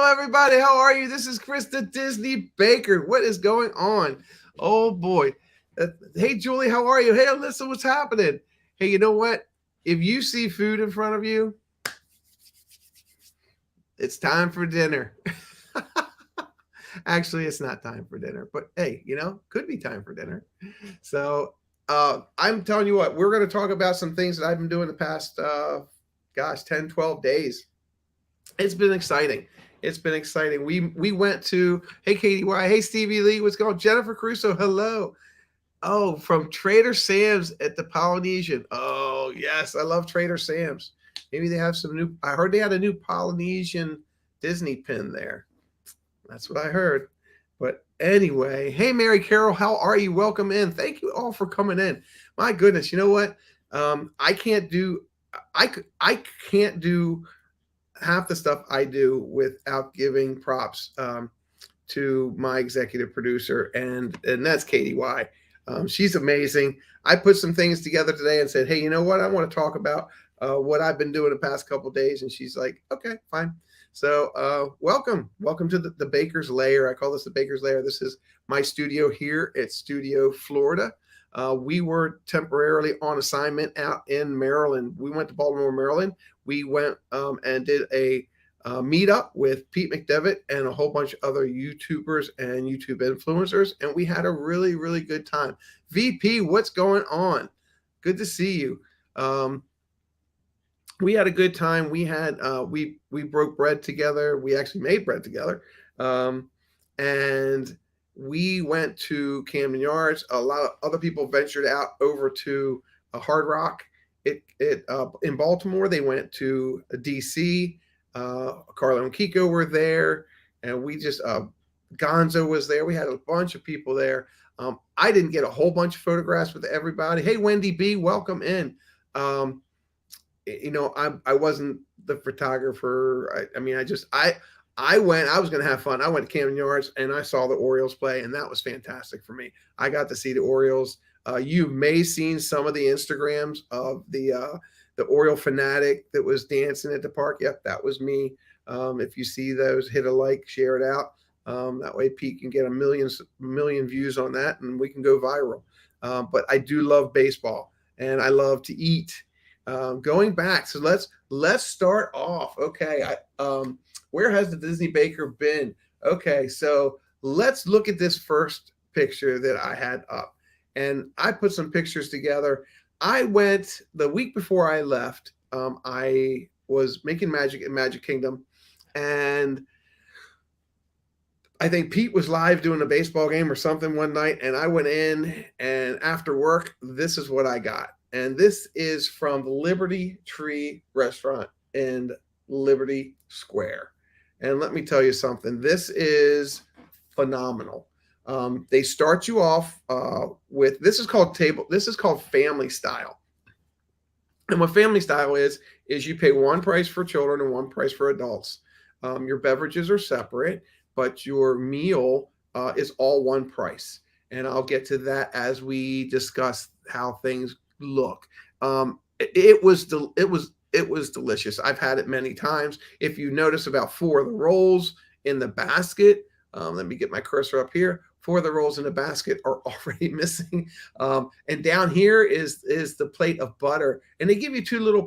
everybody. How are you? This is Chris the Disney Baker. What is going on? Oh boy. Hey Julie, how are you? Hey Alyssa, what's happening? Hey, you know what? If you see food in front of you, it's time for dinner. Actually, it's not time for dinner, but hey, could be time for dinner. So, I'm telling you what, we're going to talk about some things that I've been doing the past, 10, 12 days. It's been exciting. It's been exciting. We went to, hey Katie Y, hey Stevie Lee, what's going on? Jennifer Crusoe, hello. Oh, from Trader Sam's at the Polynesian. Oh yes, I love Trader Sam's. Maybe they have some new. I heard they had a new Polynesian Disney pin there. That's what I heard. But anyway, hey Mary Carol, how are you? Welcome in. Thank you all for coming in. My goodness, you know what? I can't do. I can't do half the stuff I do without giving props to my executive producer, and that's Katie Y. She's amazing. I put some things together today and said, hey, you know what? I want to talk about what I've been doing the past couple days, and she's like, okay, fine. So welcome to the Baker's Lair. I call this the Baker's Lair. This is my studio here at Studio Florida. We were temporarily on assignment out in Maryland. We went to Baltimore, Maryland. We went and did a meetup with Pete McDevitt and a whole bunch of other YouTubers and YouTube influencers, and we had a really, really good time. VP, what's going on? Good to see you. We had a good time. We had we broke bread together. We actually made bread together, and we went to Camden Yards. A lot of other people ventured out over to Hard Rock. In Baltimore, they went to DC. Carlo and Kiko were there, and we just Gonzo was there. We had a bunch of people there. I didn't get a whole bunch of photographs with everybody. Hey, Wendy B, welcome in. I wasn't the photographer. I went. I was going to have fun. I went to Camden Yards and I saw the Orioles play, and that was fantastic for me. I got to see the Orioles. You may seen some of the Instagrams of the Oriole fanatic that was dancing at the park. Yep, that was me. If you see those, hit a like, share it out. That way Pete can get a million views on that, and we can go viral. But I do love baseball, and I love to eat. Going back, so let's start off. Okay, where has the Disney Baker been? Okay, so let's look at this first picture that I had up, and I put some pictures together. I went the week before I left. I was making magic in Magic Kingdom, and I think Pete was live doing a baseball game or something one night, and I went in, and after work, this is what I got. And this is from the Liberty Tree Restaurant in Liberty Square. And let me tell you something, this is phenomenal. They start you off with, this is called family style. And what family style is you pay one price for children and one price for adults. Your beverages are separate, but your meal is all one price. And I'll get to that as we discuss how things look. It was delicious. I've had it many times. If you notice, about 4 of the rolls in the basket, let me get my cursor up here. 4 of the rolls in the basket are already missing. And down here is the plate of butter, and they give you 2 little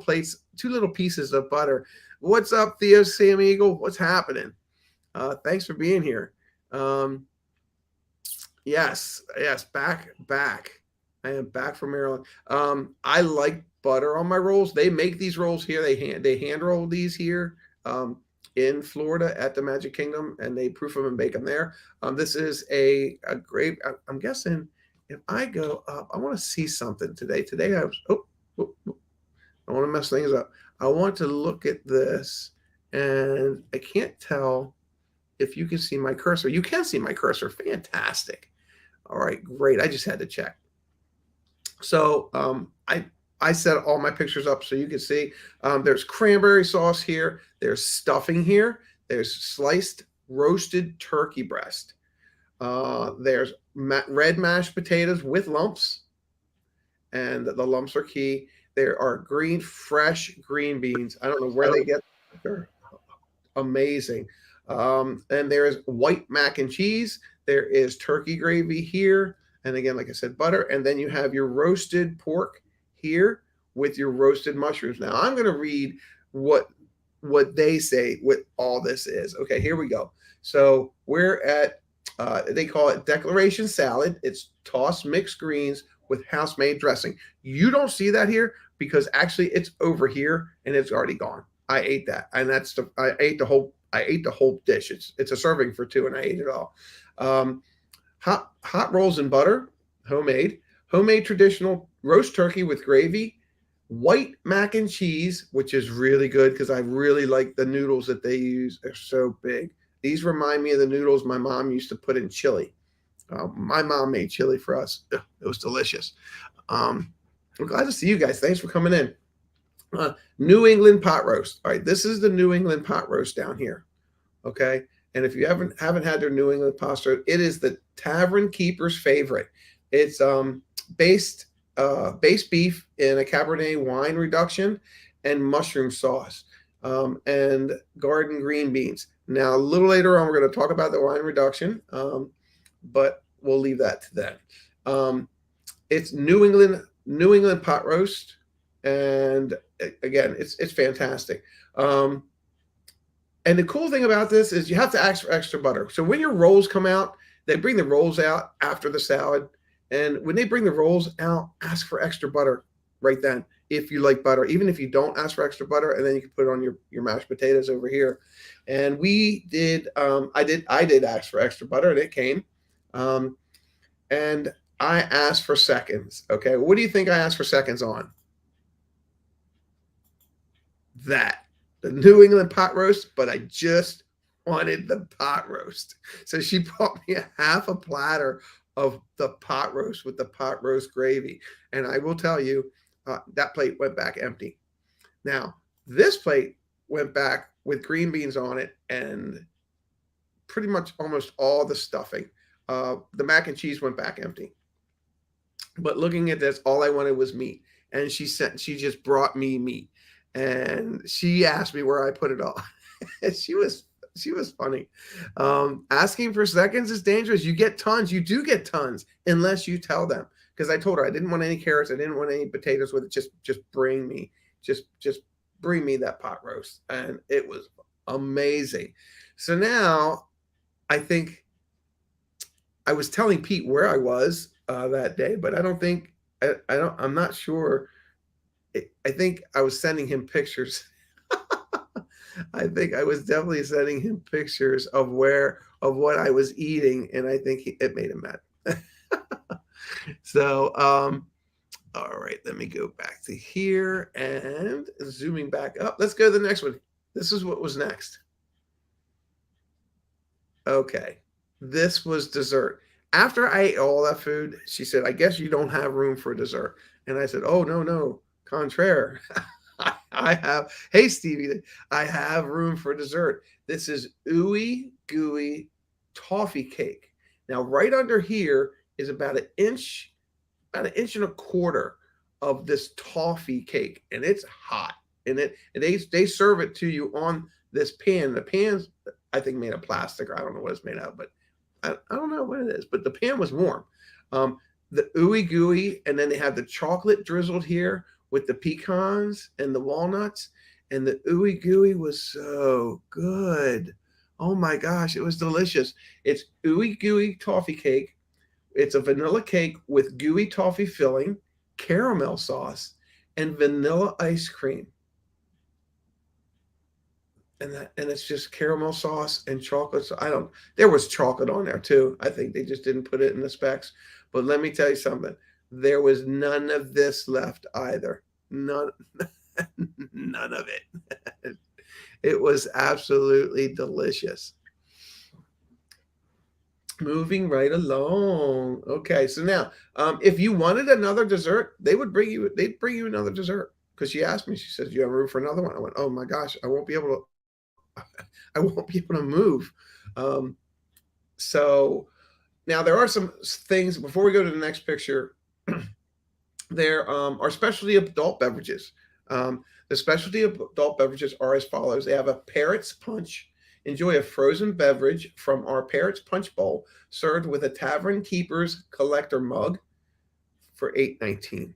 pieces of butter. What's up, Theo Sam Eagle? What's happening? Thanks for being here. Yes, back. I am back from Maryland. I like butter on my rolls. They make these rolls here. They hand roll these here in Florida at the Magic Kingdom, and they proof them and bake them there. This is a great. I'm guessing if I go up, I want to see something today. Today I was. I want to mess things up. I want to look at this, and I can't tell if you can see my cursor. You can see my cursor. Fantastic. All right, great. I just had to check. So I set all my pictures up so you can see. There's cranberry sauce here. There's stuffing here. There's sliced roasted turkey breast. There's red mashed potatoes with lumps, and the lumps are key. There are fresh green beans. I don't know where they get. They're amazing. And there is white mac and cheese. There is turkey gravy here. And again, like I said, butter. And then you have your roasted pork here with your roasted mushrooms. Now I'm going to read what they say what all this is. Okay, here we go. So we're at they call it decoration salad. It's tossed mixed greens with house made dressing. You don't see that here because actually it's over here and it's already gone. I ate that, and I ate the whole dish. It's a serving for two, and I ate it all. Um, hot rolls and butter, homemade traditional roast turkey with gravy, white mac and cheese, which is really good because I really like the noodles that they use. They're so big. These remind me of the noodles my mom used to put in chili. My mom made chili for us. Ugh, it was delicious. I'm glad to see you guys. Thanks for coming in. New England pot roast. All right, this is the New England pot roast down here. Okay, and if you haven't had their New England pot roast, it is the tavern keeper's favorite. It's based beef in a Cabernet wine reduction and mushroom sauce and garden green beans. Now, a little later on, we're going to talk about the wine reduction, but we'll leave that to then. It's New England pot roast, and again, it's fantastic. And the cool thing about this is you have to ask for extra butter. So when your rolls come out, they bring the rolls out after the salad. And when they bring the rolls out, ask for extra butter right then if you like butter. Even if you don't, ask for extra butter, and then you can put it on your mashed potatoes over here. And we did. I did ask for extra butter, and it came. And I asked for seconds. Okay, what do you think I asked for seconds on? That the New England pot roast, but I just wanted the pot roast. So she brought me a half a platter of the pot roast with the pot roast gravy. And I will tell you, that plate went back empty. Now, this plate went back with green beans on it and pretty much almost all the stuffing. The mac and cheese went back empty. But looking at this, all I wanted was meat. And she just brought me meat. And she asked me where I put it all. she was funny. Asking for seconds is dangerous. You get tons. You do get tons unless you tell them. Because I told her I didn't want any carrots. I didn't want any potatoes with it. Just bring me that pot roast. And it was amazing. So now I think I was telling Pete where I was that day, but I'm not sure. I think I was sending him pictures. I think I was definitely sending him pictures of what I was eating, and I think it made him mad. So, all right, let me go back to here and zooming back up. Let's go to the next one. This is what was next. Okay, this was dessert. After I ate all that food, she said, "I guess you don't have room for dessert." And I said, "Oh, no. Contraire. I have, hey Stevie, I have room for dessert. This is ooey gooey toffee cake. Now, right under here is about an inch and a quarter of this toffee cake, and it's hot. And they serve it to you on this pan. The pan's, I think, made of plastic, or I don't know what it's made of, but I don't know what it is. But the pan was warm. The ooey gooey, and then they have the chocolate drizzled here with the pecans and the walnuts, and the ooey gooey was so good. Oh my gosh, it was delicious. It's ooey gooey toffee cake. It's a vanilla cake with gooey toffee filling, caramel sauce, and vanilla ice cream. And it's just caramel sauce and chocolate. So there was chocolate on there too. I think they just didn't put it in the specs. But let me tell you something. There was none of this left either. None of it. It was absolutely delicious. Moving right along. Okay, so now, if you wanted another dessert, they'd bring you another dessert. Because she asked me, she said, "Do you have room for another one?" I went, "Oh my gosh, I won't be able to move." So now there are some things before we go to the next picture. There are specialty adult beverages. The specialty adult beverages are as follows. They have a Parrots Punch. Enjoy a frozen beverage from our Parrot's Punch Bowl, served with a Tavern Keepers collector mug for $8.19.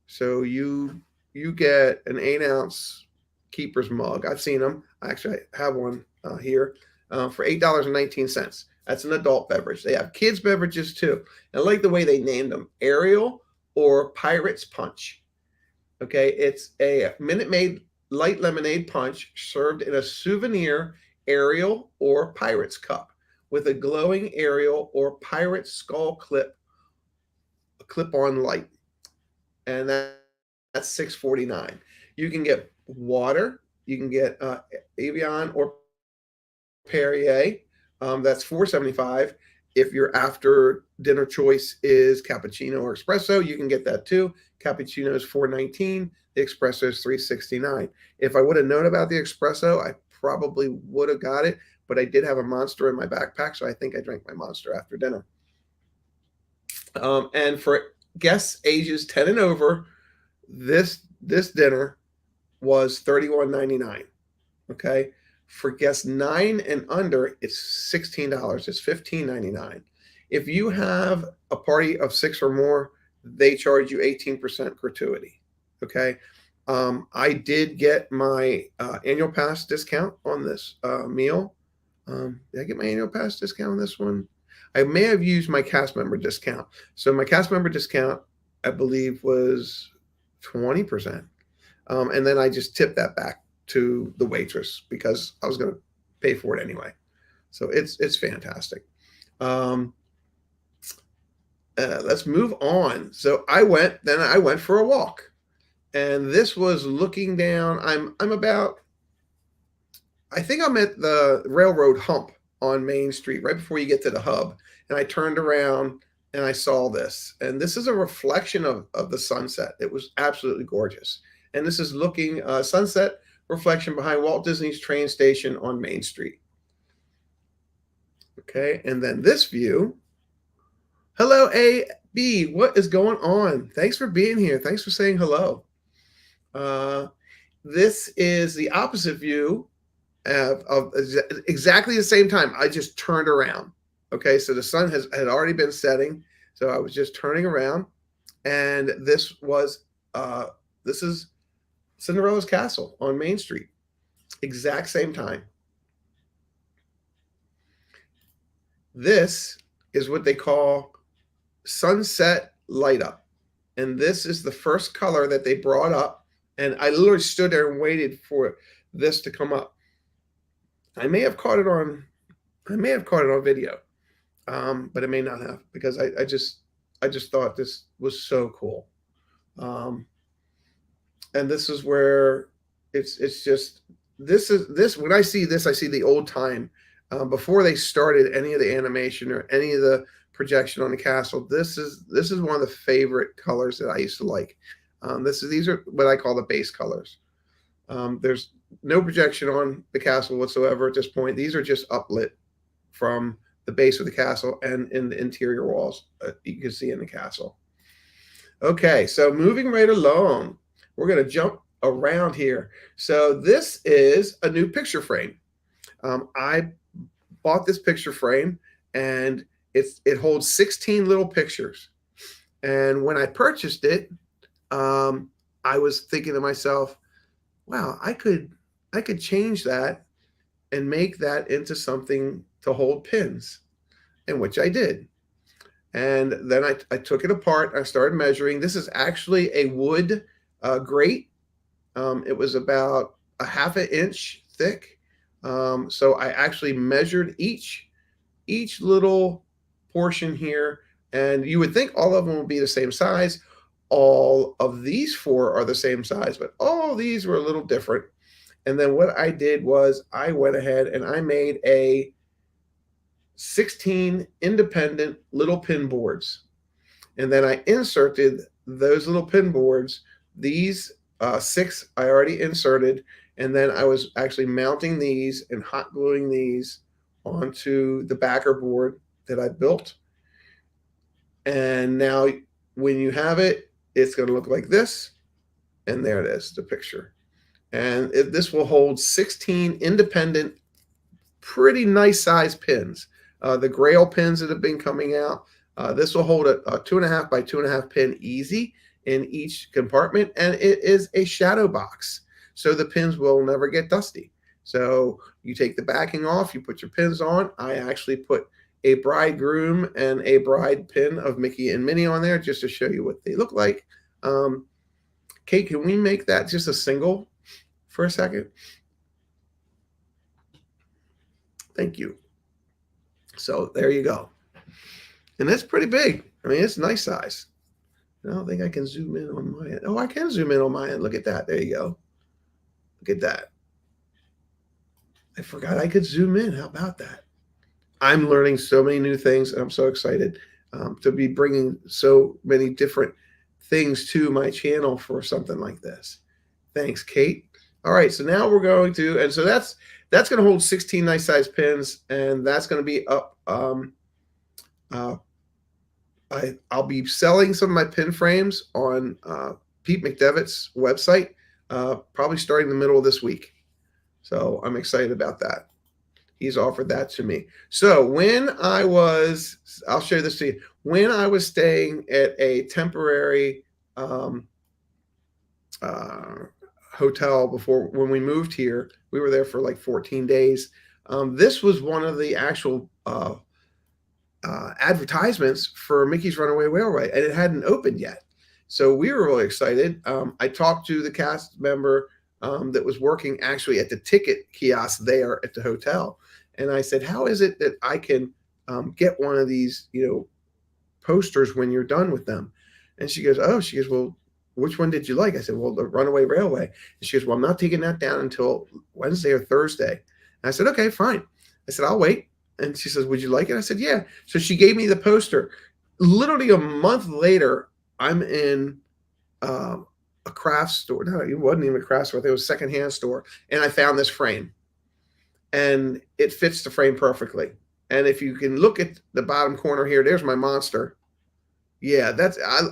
So you get an 8-ounce Keepers mug. I've seen them. Actually, I have one here for $8.19. That's an adult beverage. They have kids beverages too. And I like the way they named them: Ariel or Pirate's Punch. Okay, it's a Minute Maid light lemonade punch served in a souvenir Ariel or Pirate's cup with a glowing Ariel or Pirate skull clip-on light, and that's $6.49. You can get water. You can get Evian or Perrier. That's $4.75. If your after dinner choice is cappuccino or espresso, you can get that too. Cappuccino is $4.19. The espresso is $3.69. If I would have known about the espresso, I probably would have got it, but I did have a Monster in my backpack, so I think I drank my Monster after dinner. And for guests ages 10 and over, this dinner was $31.99. Okay. For guests 9 and under, it's $16. It's $15.99. If you have a party of 6 or more, they charge you 18% gratuity. Okay. I did get my annual pass discount on this meal. Did I get my annual pass discount on this one? I may have used my cast member discount. So my cast member discount, I believe, was 20%. And then I just tipped that back to the waitress because I was going to pay for it anyway. So it's fantastic. Let's move on. So I went for a walk, and this was looking down. I think I'm at the railroad hump on Main Street, right before you get to the hub. And I turned around and I saw this. And this is a reflection of the sunset. It was absolutely gorgeous. And this is looking sunset reflection behind Walt Disney's train station on Main Street. Okay, and then this view. Hello, AB. What is going on? Thanks for being here. Thanks for saying hello. This is the opposite view of exactly the same time. I just turned around. Okay, so the sun had already been setting, so I was just turning around, and this is Cinderella's castle on Main Street. Exact same time. This is what they call sunset light up, and this is the first color that they brought up, and I literally stood there and waited for this to come up. I may have caught it on video, but I may not have, because I just thought this was so cool. And this is where it's just this when I see this, I see the old time before they started any of the animation or any of the projection on the castle. This is one of the favorite colors that I used to like. These are what I call the base colors. There's no projection on the castle whatsoever at this point. These are just uplit from the base of the castle and in the interior walls you can see in the castle. Okay, so moving right along, we're going to jump around here. So this is a new picture frame. I bought this picture frame, and it holds 16 little pictures. And when I purchased it, I was thinking to myself, wow, I could change that and make that into something to hold pins, and which I did. And then I took it apart. I started measuring. This is actually a wood grate. It was about a half an inch thick. So I actually measured each little portion here, and you would think all of them would be the same size. All of these 4 are the same size, but all these were a little different. And then what I did was I went ahead and I made a 16 independent little pin boards. And then I inserted those little pin boards. These 6 I already inserted. And then I was actually mounting these and hot gluing these onto the backer board that I built. And now when you have it, it's going to look like this. And there it is, the picture. And this will hold 16 independent pretty nice size pins. The Grail pins that have been coming out. This will hold a 2.5 by 2.5 pin easy in each compartment, and it is a shadow box, so the pins will never get dusty. So you take the backing off, you put your pins on. I actually put a bridegroom and a bride pin of Mickey and Minnie on there just to show you what they look like. Kate, can we make that just a single for a second? Thank you. So there you go. And that's pretty big. I mean, it's nice size. I don't think I can zoom in on my end. Oh, I can zoom in on my end. Look at that. There you go. Look at that. I forgot I could zoom in. How about that? I'm learning so many new things, and I'm so excited to be bringing so many different things to my channel for something like this. Thanks, Kate. All right, so now we're going to, and so that's going to hold 16 nice size pins, and that's going to be up. I'll be selling some of my pin frames on Pete McDevitt's website, probably starting the middle of this week. So I'm excited about that. He's offered that to me. So when I'll show this to you. When I was staying at a temporary hotel when we moved here, we were there for like 14 days. This was one of the actual advertisements for Mickey's Runaway Railway, and it hadn't opened yet. So we were really excited. I talked to the cast member that was working actually at the ticket kiosk there at the hotel. And I said, how is it that I can get one of these, posters when you're done with them? And she goes, well, which one did you like? I said, well, the Runaway Railway. And she goes, well, I'm not taking that down until Wednesday or Thursday. And I said, okay, fine. I said, I'll wait. And she says, would you like it? I said, yeah. So she gave me the poster. Literally a month later, I'm in a craft store. No, it wasn't even a craft store. It was a secondhand store. And I found this frame. And it fits the frame perfectly. And if you can look at the bottom corner here, there's my monster. Yeah,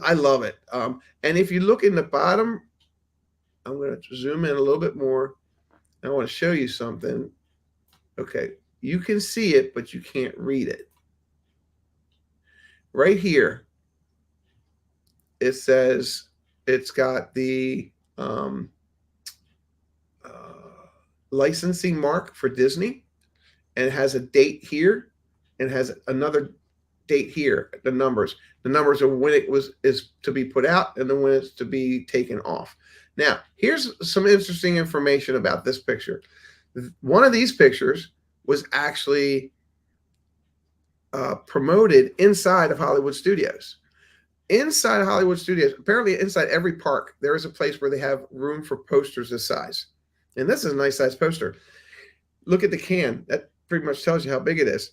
I love it. And if you look in the bottom, I'm going to zoom in a little bit more. I want to show you something. Okay, you can see it, but you can't read it. Right here, it says it's got the licensing mark for Disney, and it has a date here, and it has another date here. The numbers are when it is to be put out, and then when it's to be taken off. Now, here's some interesting information about this picture. One of these pictures was actually promoted inside of Hollywood Studios. Inside of Hollywood Studios, apparently inside every park, there is a place where they have room for posters this size. And this is a nice size poster. Look at the can. That pretty much tells you how big it is.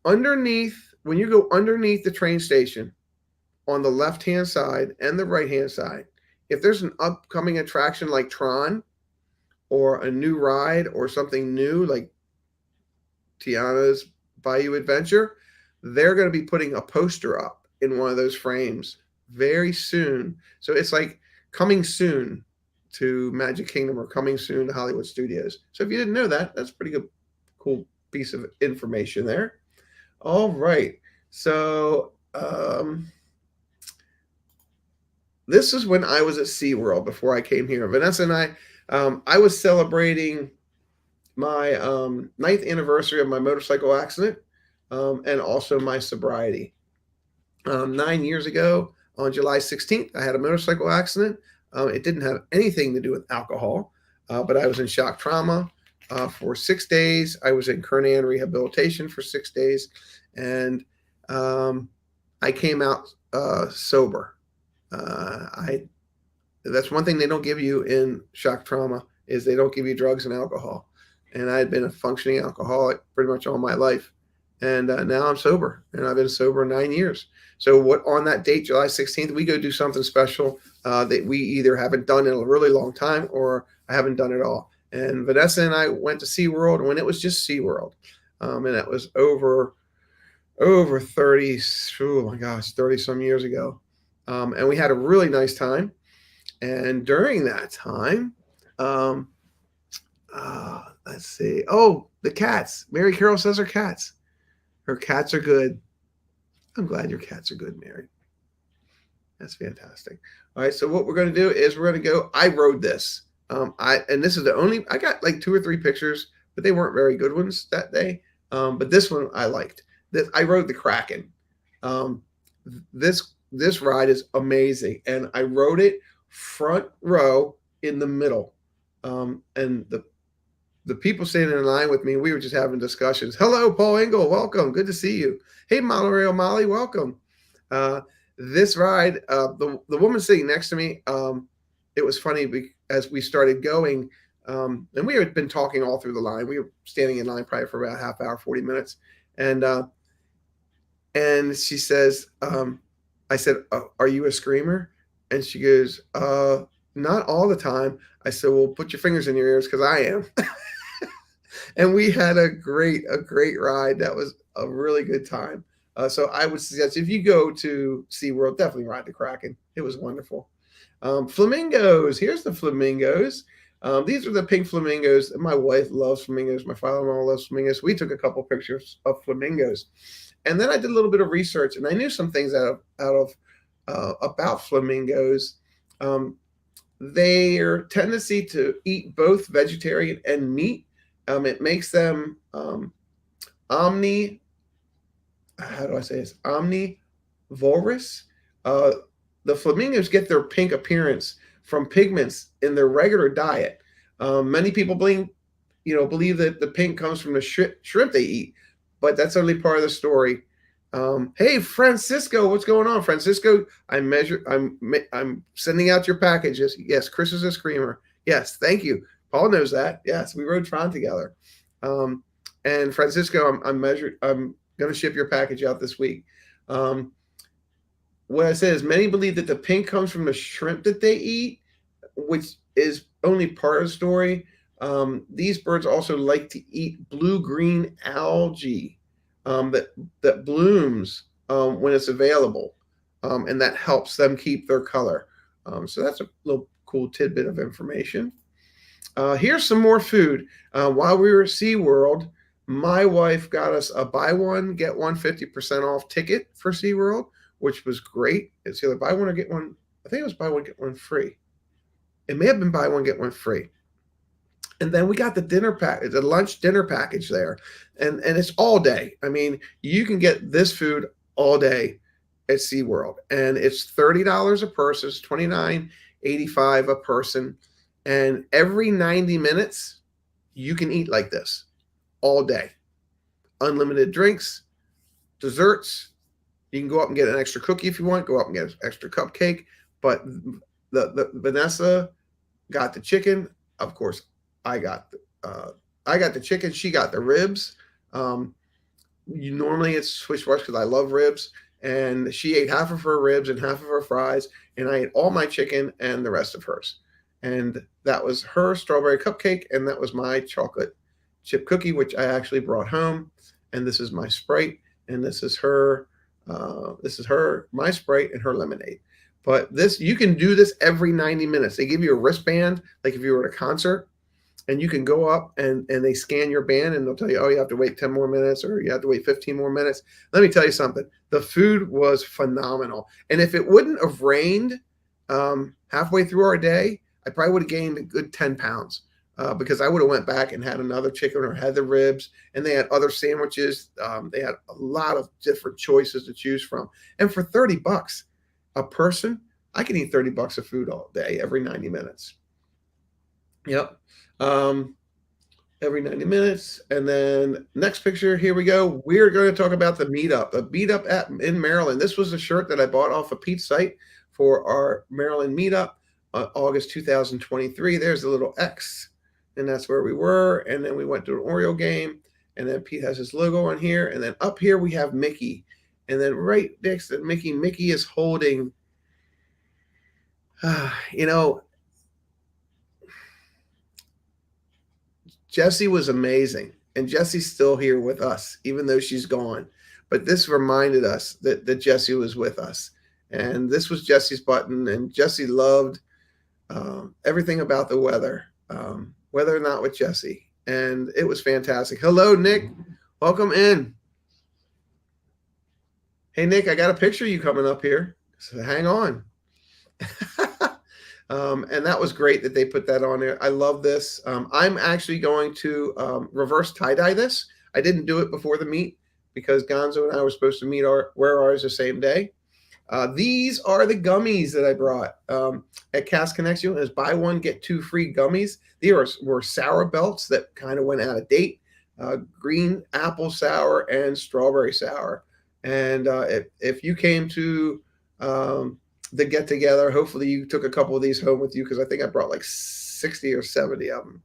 Underneath, when you go underneath the train station, on the left-hand side and the right-hand side, if there's an upcoming attraction like Tron, or a new ride, or something new like Tiana's Bayou Adventure, they're going to be putting a poster up in one of those frames very soon. So it's like coming soon to Magic Kingdom, or coming soon to Hollywood Studios. So if you didn't know that, that's a pretty good, cool piece of information there. All right. So this is when I was at SeaWorld before I came here. Vanessa and I was celebrating my 9th anniversary of my motorcycle accident, and also my sobriety. 9 years ago, on July 16th, I had a motorcycle accident. It didn't have anything to do with alcohol, but I was in shock trauma for 6 days. I was in Kernan rehabilitation for 6 days, and I came out sober. That's one thing they don't give you in shock trauma, is they don't give you drugs and alcohol. And I had been a functioning alcoholic pretty much all my life. And now I'm sober, and I've been sober 9 years. So on that date, July 16th, we go do something special that we either haven't done in a really long time, or I haven't done at all. And Vanessa and I went to SeaWorld when it was just SeaWorld. And that was over 30, oh my gosh, 30 some years ago. And we had a really nice time. And during that time, Let's see. Oh, the cats. Mary Carroll says her cats. Her cats are good. I'm glad your cats are good, Mary. That's fantastic. All right, so what we're going to do is we're going to go. I rode this. And this is the only. I got like 2 or 3 pictures, but they weren't very good ones that day. But this one I liked. This I rode the Kraken. Um, this ride is amazing, and I rode it front row in the middle. And the people standing in line with me, we were just having discussions. Hello, Paul Engel, welcome. Good to see you. Hey, Monorail Molly, welcome. This ride, the woman sitting next to me, it was funny as we started going, and we had been talking all through the line. We were standing in line probably for about a half hour, 40 minutes, and she says, I said, "Are you a screamer?" And she goes, "Not all the time." I said, "Well, put your fingers in your ears because I am." And we had a great ride. That was a really good time. So I would suggest if you go to SeaWorld, definitely ride the Kraken. It was wonderful. Flamingos. Here's the flamingos. These are the pink flamingos. My wife loves flamingos. My father-in-law loves flamingos. We took a couple pictures of flamingos, and then I did a little bit of research, and I knew some things out of about flamingos. Their tendency to eat both vegetarian and meat, it makes them omni. How do I say this? Omnivorous. Uh, the flamingos get their pink appearance from pigments in their regular diet. Many people believe that the pink comes from the shrimp they eat, but that's only part of the story. Hey, Francisco, what's going on, Francisco? I'm sending out your packages. Yes, Chris is a screamer. Yes, thank you. Paul knows that. Yes, we rode Tron together. And Francisco, I'm going to ship your package out this week. What I said is many believe that the pink comes from the shrimp that they eat, which is only part of the story. These birds also like to eat blue-green algae that blooms when it's available, and that helps them keep their color. So that's a little cool tidbit of information. Here's some more food. While we were at SeaWorld, my wife got us a buy one, get one 50% off ticket for SeaWorld, which was great. It's either buy one or get one. I think it was buy one, get one free. It may have been buy one, get one free. And then we got the lunch dinner package there. And it's all day. I mean, you can get this food all day at SeaWorld. And it's $30 a person, it's $29.85 a person. And every 90 minutes, you can eat like this all day. Unlimited drinks, desserts. You can go up and get an extra cookie if you want. Go up and get an extra cupcake. But the Vanessa got the chicken. Of course, I got the chicken. She got the ribs. Normally it's switch-wash because I love ribs. And she ate half of her ribs and half of her fries. And I ate all my chicken and the rest of hers. And that was her strawberry cupcake, and that was my chocolate chip cookie, which I actually brought home. And this is my Sprite, and this is her. My Sprite and her lemonade. But you can do this every 90 minutes. They give you a wristband, like if you were at a concert, and you can go up and they scan your band, and they'll tell you, oh, you have to wait 10 more minutes, or you have to wait 15 more minutes. Let me tell you something. The food was phenomenal. And if it wouldn't have rained halfway through our day, I probably would have gained a good 10 pounds because I would have went back and had another chicken or had the ribs, and they had other sandwiches. They had a lot of different choices to choose from. And for $30 a person, I can eat $30 of food all day, every 90 minutes. Yep. Every 90 minutes. And then next picture, here we go. We're going to talk about the meetup in Maryland. This was a shirt that I bought off of Pete's site for our Maryland meetup. August 2023. There's a little X, and that's where we were. And then we went to an Oreo game, and then Pete has his logo on here. And then up here we have Mickey. And then right next to Mickey is holding, Jessie was amazing. And Jessie's still here with us, even though she's gone. But this reminded us that Jessie was with us. And this was Jessie's button, and Jessie loved everything about the weather. whether or not with Jesse. And it was fantastic. Hello, Nick. Welcome in. Hey, Nick, I got a picture of you coming up here. So hang on. And that was great that they put that on there. I love this. I'm actually going to reverse tie-dye this. I didn't do it before the meet because Gonzo and I were supposed to wear ours the same day. These are the gummies that I brought at Cast Connection. As buy one, get two free gummies. These were sour belts that kind of went out of date. Green apple sour and strawberry sour. And if you came to the get together, hopefully you took a couple of these home with you because I think I brought like 60 or 70 of them.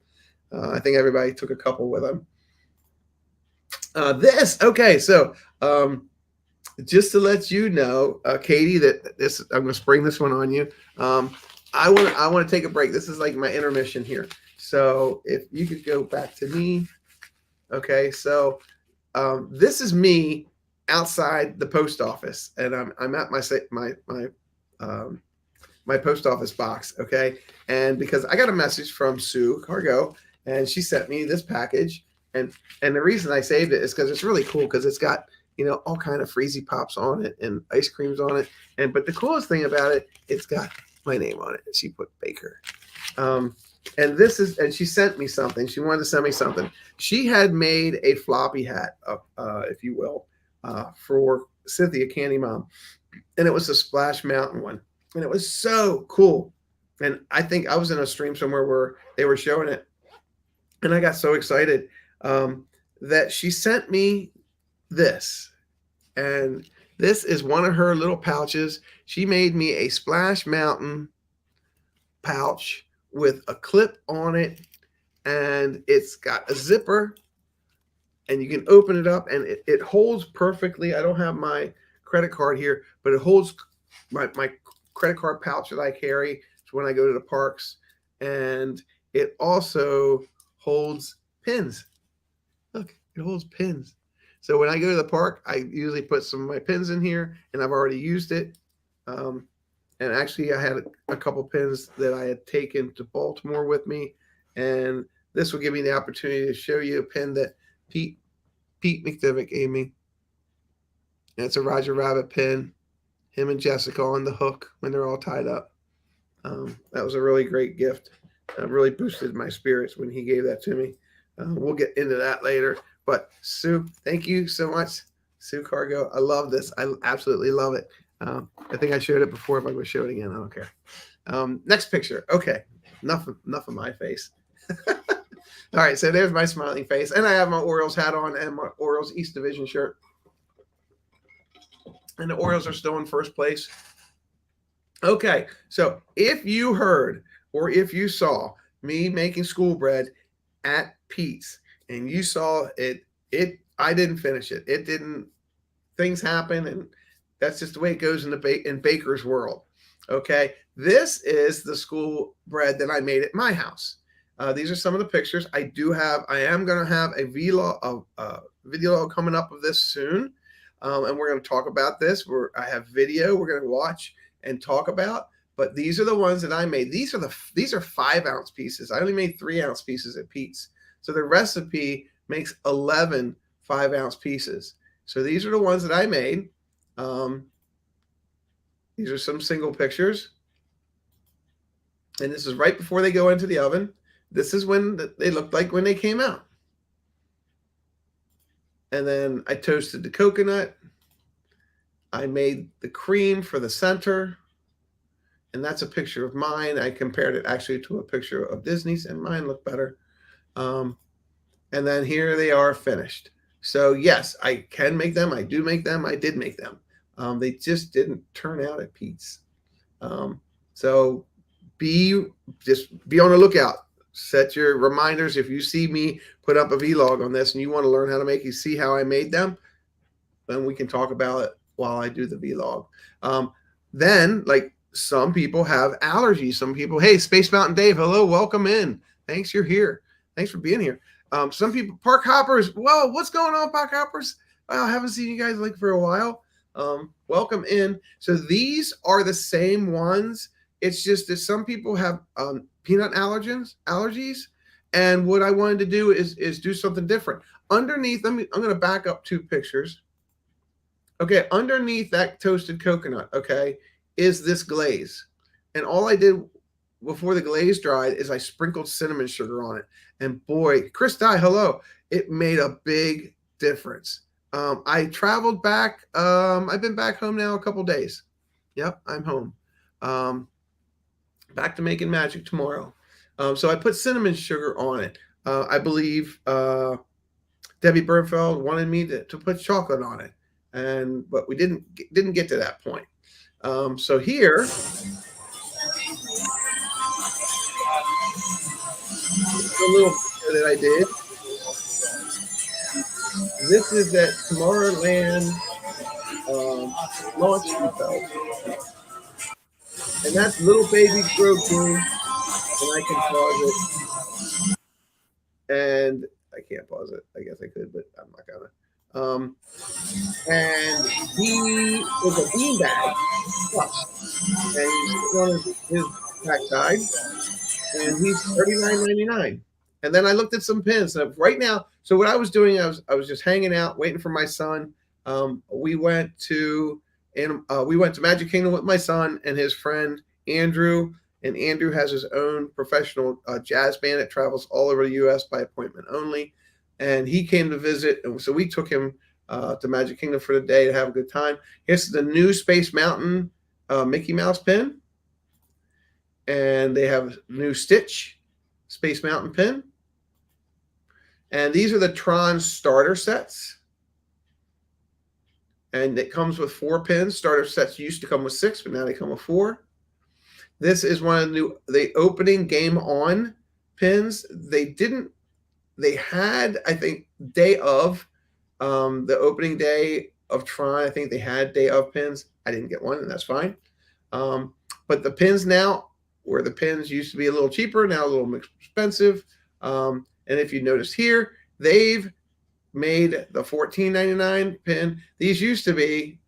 I think everybody took a couple with them. Just to let you know, Katie, that this I'm going to spring this one on you. I want to take a break. This is like my intermission here. So if you could go back to me, okay. So this is me outside the post office, and I'm at my post office box, okay. And because I got a message from Sue Cargo, and she sent me this package, and the reason I saved it is because it's really cool because it's got all kind of freezy pops on it and ice creams on it. But the coolest thing about it, it's got my name on it. She put Baker. And she sent me something. She wanted to send me something. She had made a floppy hat, if you will, for Cynthia Candy Mom. And it was a Splash Mountain one. And it was so cool. And I think I was in a stream somewhere where they were showing it. And I got so excited that she sent me this. And this is one of her little pouches. She made me a Splash Mountain pouch with a clip on it, and it's got a zipper, and you can open it up, and it holds perfectly. I don't have my credit card here, but it holds my credit card pouch that I carry when I go to the parks, and it also holds pins. Look, it holds pins. So when I go to the park, I usually put some of my pins in here, and I've already used it. And actually, I had a couple pins that I had taken to Baltimore with me, and this will give me the opportunity to show you a pin that Pete McDivitt gave me. And it's a Roger Rabbit pin. Him and Jessica on the hook when they're all tied up. That was a really great gift. Really boosted my spirits when he gave that to me. We'll get into that later. But Sue, thank you so much. Sue Cargo. I love this. I absolutely love it. I think I showed it before. If I'm going to show it again, I don't care. Next picture. Okay. Enough of my face. All right. So there's my smiling face. And I have my Orioles hat on and my Orioles East Division shirt. And the Orioles are still in first place. Okay. So if you heard or if you saw me making school bread at Pete's, and you saw it, I didn't finish it. It didn't. Things happen, and that's just the way it goes in baker's world. Okay, this is the school bread that I made at my house. These are some of the pictures. I am going to have a video coming up of this soon, and we're going to talk about this. I have video we're going to watch and talk about. But these are the ones that I made. These are 5-ounce pieces. I only made 3-ounce pieces at Pete's. So the recipe makes 11 5-ounce pieces. So these are the ones that I made. These are some single pictures. And this is right before they go into the oven. This is when they looked like when they came out. And then I toasted the coconut. I made the cream for the center. And that's a picture of mine. I compared it actually to a picture of Disney's, and mine looked better. And then here they are finished. So yes, I can make them. I do make them. I did make them. They just didn't turn out at Pete's. So be on the lookout. Set your reminders. If you see me put up a vlog on this and you want to learn how to make it, see how I made them, then we can talk about it while I do the vlog. Then, like, some people have allergies. Some people, hey, Space Mountain Dave, hello, welcome in. Thanks, you're here. Thanks for being here. Some people, Park Hoppers, whoa, what's going on, Park Hoppers? I haven't seen you guys like for a while. Welcome in. So these are the same ones. It's just that some people have peanut allergies, And what I wanted to do is do something different. Underneath, I'm going to back up 2 pictures. Okay, underneath that toasted coconut, okay, is this glaze. And all I did before the glaze dried is I sprinkled cinnamon sugar on it. And boy, Chris Dye, hello, it made a big difference. I traveled back. I've been back home now a couple days. Yep, I'm home. Back to making magic tomorrow. So I put cinnamon sugar on it. I believe Debbie Bernfeld wanted me to put chocolate on it, but we didn't get to that point. So here, the little that I did. This is at Tomorrowland launch depot, and that's little baby Grogu, and I can pause it, and I can't pause it. I guess I could, but I'm not gonna. And he is a beanbag, and he's on his backside, and he's $39.99. And then I looked at some pins. And right now, so what I was doing, I was just hanging out, waiting for my son. We went to Magic Kingdom with my son and his friend Andrew. And Andrew has his own professional jazz band that travels all over the U.S. by appointment only. And he came to visit, and so we took him to Magic Kingdom for the day to have a good time. Here's the new Space Mountain Mickey Mouse pin, and they have new Stitch Space Mountain pin. And these are the Tron starter sets. And it comes with 4 pins. Starter sets used to come with 6, but now they come with 4. This is one of the opening Game On pins. They had, I think, day of, the opening day of Tron. I think they had day of pins. I didn't get one, and that's fine. But the pins now, where the pins used to be a little cheaper, now a little more expensive. And if you notice here, they've made the $14.99 pin. These used to be,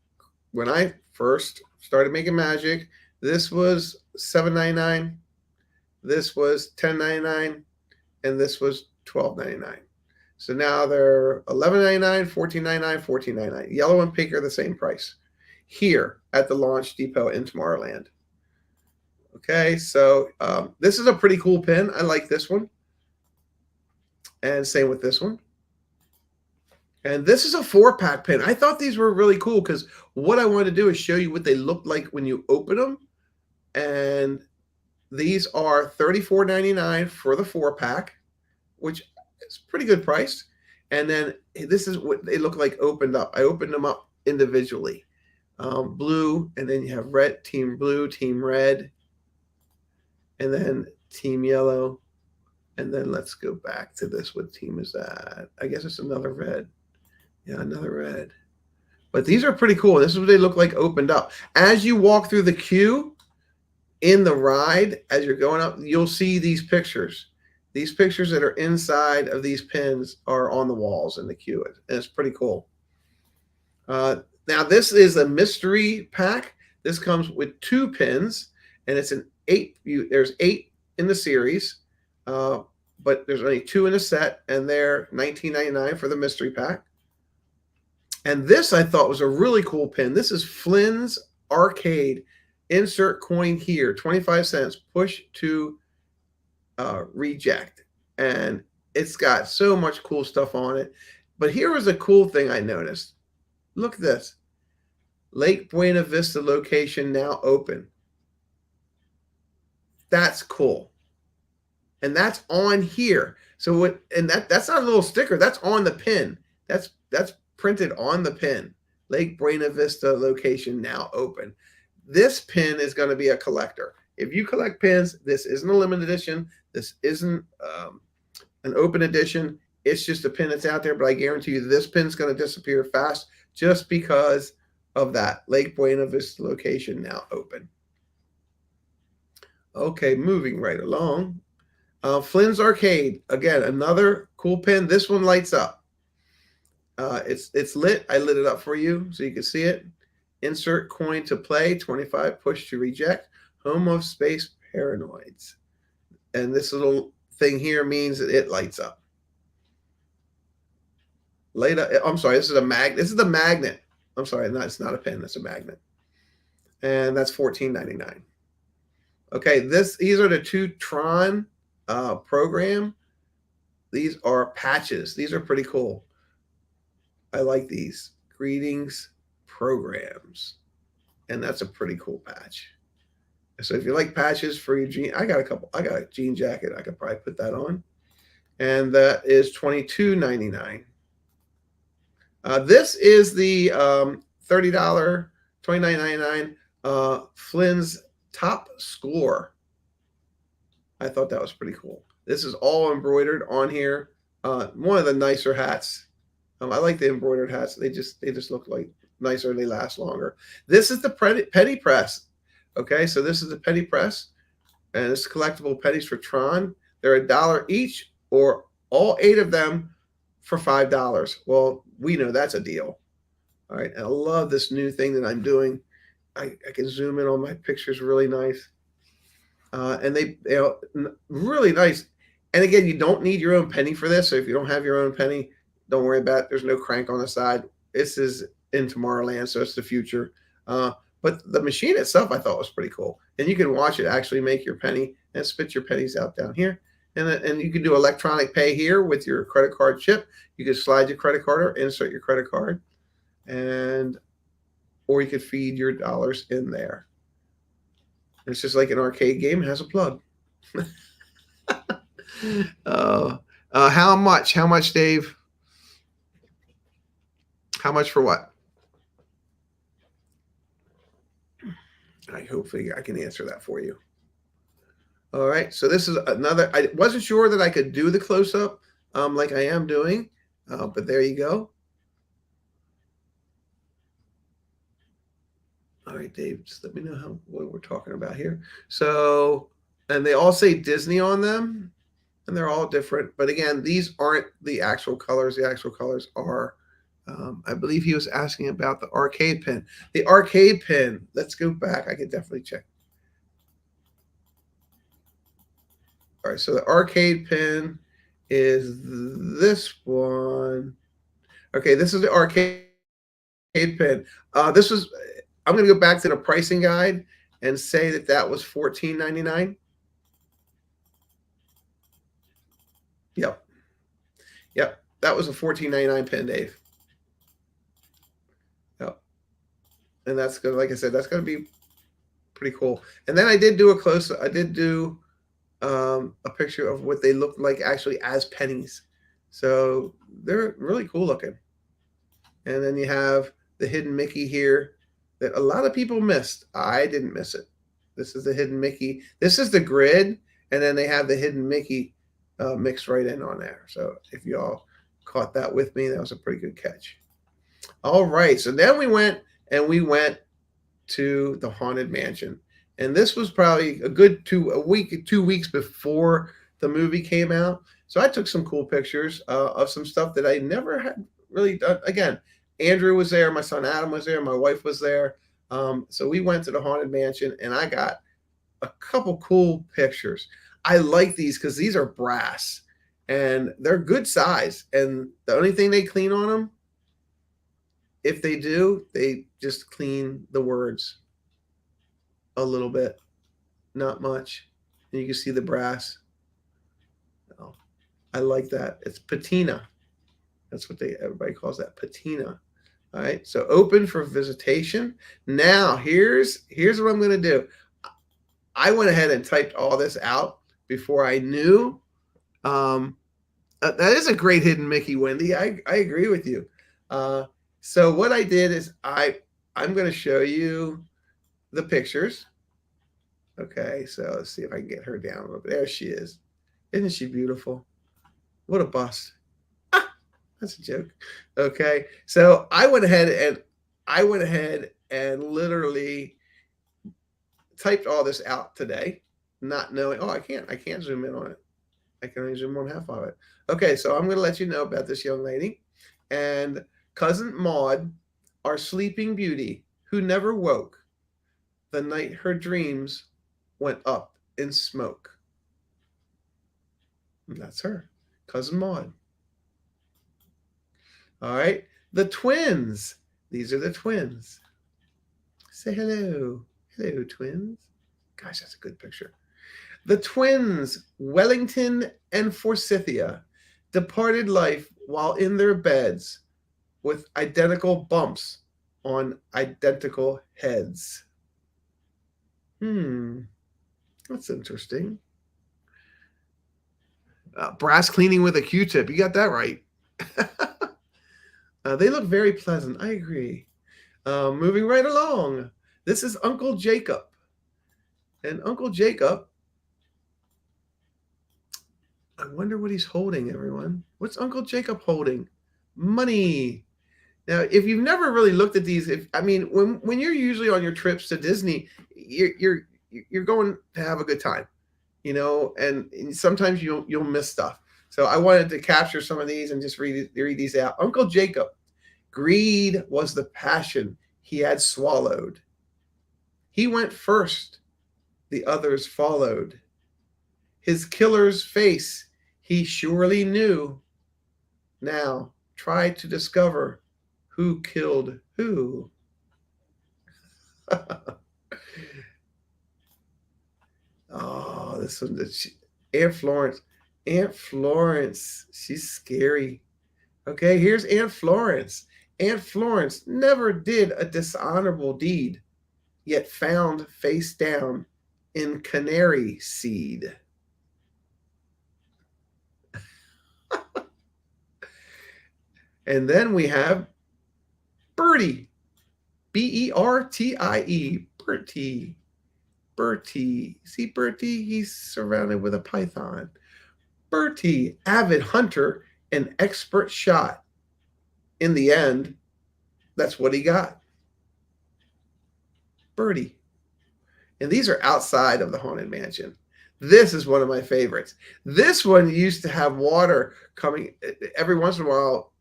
when I first started making magic, this was $7.99, this was $10.99, and this was $12.99. So now they're $11.99, $14.99, $14.99. Yellow and pink are the same price here at the launch depot in Tomorrowland. Okay, so this is a pretty cool pin. I like this one. And same with this one. And this is a 4-pack pin. I thought these were really cool because what I wanted to do is show you what they look like when you open them. And these are $34.99 for the 4-pack, which is pretty good price. And then this is what they look like opened up. I opened them up individually. Blue, and then you have red, team blue, team red, and then team yellow. And then let's go back to this. What team is that? I guess it's another red. Yeah, another red. But these are pretty cool. This is what they look like opened up. As you walk through the queue in the ride, as you're going up, you'll see these pictures. These pictures that are inside of these pins are on the walls in the queue. And it's pretty cool. Now, this is a mystery pack. This comes with 2 pins, and it's an 8. There's 8 in the series. But there's only 2 in a set, and they're $19.99 for the mystery pack. And this I thought was a really cool pin. This is Flynn's Arcade. Insert coin here, 25 cents. Push to reject. And it's got so much cool stuff on it. But here was a cool thing I noticed. Look at this. Lake Buena Vista location now open. That's cool. And that's on here. So that's not a little sticker. That's on the pin. That's printed on the pin. Lake Buena Vista location now open. This pin is going to be a collector. If you collect pins, this isn't a limited edition. This isn't an open edition. It's just a pin that's out there. But I guarantee you this pin's going to disappear fast just because of that. Lake Buena Vista location now open. Okay, moving right along. Flynn's Arcade, again, another cool pin. This one lights up. It's lit. I lit it up for you so you can see it. Insert coin to play, 25, push to reject. Home of Space Paranoids. And this little thing here means that it lights up. Light up. I'm sorry. This is a mag. This is the magnet. I'm sorry. No, it's not a pen. It's a magnet, and that's $14.99. Okay, these are the two Tron program. These are patches. These are pretty cool. I like these. Greetings programs. And that's a pretty cool patch. So if you like patches for your jean, I got a couple. I got a jean jacket. I could probably put that on. And that is $22.99. This is the $30, $29.99 Flynn's top score. I thought that was pretty cool. This is all embroidered on here. One of the nicer hats. I like the embroidered hats. They just look like nicer. They last longer. This is the penny press. Okay, so this is the penny press, and it's collectible pennies for Tron. They're $1 each, or all 8 of them for $5. Well, we know that's a deal. All right, and I love this new thing that I'm doing. I can zoom in on my pictures really nice. And they really nice. And again, you don't need your own penny for this. So if you don't have your own penny, don't worry about it. There's no crank on the side. This is in Tomorrowland, so it's the future. But the machine itself, I thought was pretty cool. And you can watch it actually make your penny and spit your pennies out down here. And you can do electronic pay here with your credit card chip. You can slide your credit card or insert your credit card, or you could feed your dollars in there. It's just like an arcade game. It has a plug. How much? How much, Dave? How much for what? Hopefully I can answer that for you. All right. So this is another. I wasn't sure that I could do the close-up like I am doing, but there you go. All right, Dave, just let me know what we're talking about here. So, and they all say Disney on them, and they're all different. But again, these aren't the actual colors. The actual colors are, I believe he was asking about the arcade pin. The arcade pin, let's go back. I could definitely check. All right, so the arcade pin is this one. Okay, this is the arcade pin. This was, I'm going to go back to the pricing guide and say that was $14.99. Yep. Yep. That was a $14.99 pin, Dave. Yep. And that's going to, like I said, that's going to be pretty cool. And then I did do I did do a picture of what they look like actually as pennies. So they're really cool looking. And then you have the hidden Mickey here that a lot of people missed. I didn't miss it. This is the hidden Mickey. This is the grid, and then they have the hidden Mickey mixed right in on there. So if y'all caught that with me, that was a pretty good catch. All right, so then we went to the Haunted Mansion, and this was probably a good 2 weeks before the movie came out. So I took some cool pictures of some stuff that I never had really done. Again, Andrew was there, my son Adam was there, my wife was there. So we went to the Haunted Mansion, and I got a couple cool pictures. I like these because these are brass, and they're good size. And the only thing they clean on them, if they do, they just clean the words a little bit, not much. And you can see the brass. Oh, I like that. It's patina. That's what everybody calls that, patina. All right, so open for visitation. Now, here's what I'm going to do. I went ahead and typed all this out before I knew. That is a great hidden Mickey, Wendy. I agree with you. So what I did is I'm going to show you the pictures. Okay, so let's see if I can get her down a little bit. There she is. Isn't she beautiful? What a bust. That's a joke. Okay, so I went ahead and literally typed all this out today, not knowing. Oh, I can't zoom in on it. I can only zoom on half of it. Okay, so I'm going to let you know about this young lady and cousin Maud, our sleeping beauty who never woke the night her dreams went up in smoke. And that's her, cousin Maud. All right. The twins. These are the twins. Say hello. Hello, twins. Gosh, that's a good picture. The twins, Wellington and Forsythia, departed life while in their beds with identical bumps on identical heads. That's interesting. Brass cleaning with a Q-tip. You got that right. They look very pleasant. I agree. Moving right along. This is Uncle Jacob. And Uncle Jacob, I wonder what he's holding, everyone. What's Uncle Jacob holding? Money. Now, if you've never really looked at these, when you're usually on your trips to Disney, you're going to have a good time, and sometimes you'll miss stuff. So I wanted to capture some of these and just read these out. Uncle Jacob, greed was the passion he had swallowed. He went first, the others followed. His killer's face he surely knew. Now try to discover who killed who. Oh, this one, Aunt Florence. Aunt Florence, she's scary. Okay, here's Aunt Florence. Aunt Florence never did a dishonorable deed, yet found face down in canary seed. And then we have Bertie. Bertie. Bertie. Bertie. See Bertie? He's surrounded with a python. Bertie, avid hunter and expert shot. In the end, that's what he got. Bertie. And these are outside of the Haunted Mansion. This is one of my favorites. This one used to have water coming every once in a while.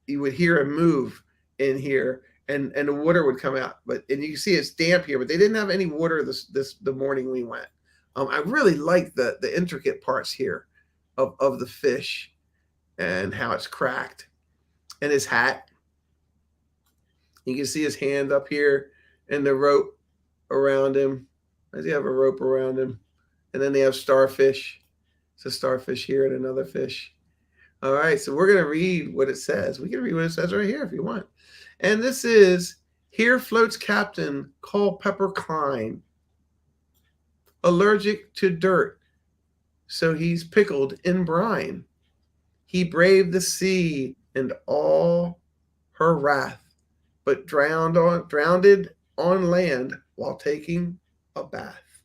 You would hear him move in here, and the water would come out. And you can see it's damp here, but they didn't have any water the morning we went. I really like the intricate parts here of the fish and how it's cracked, and his hat. You can see his hand up here and the rope around him. Does he have a rope around him? And then they have starfish. It's a starfish here and another fish. All right, so we're going to read what it says. We can read what it says right here if you want. And this is, here floats Captain Culpepper Klein, allergic to dirt, so he's pickled in brine. He braved the sea and all her wrath, but drowned on land while taking a bath.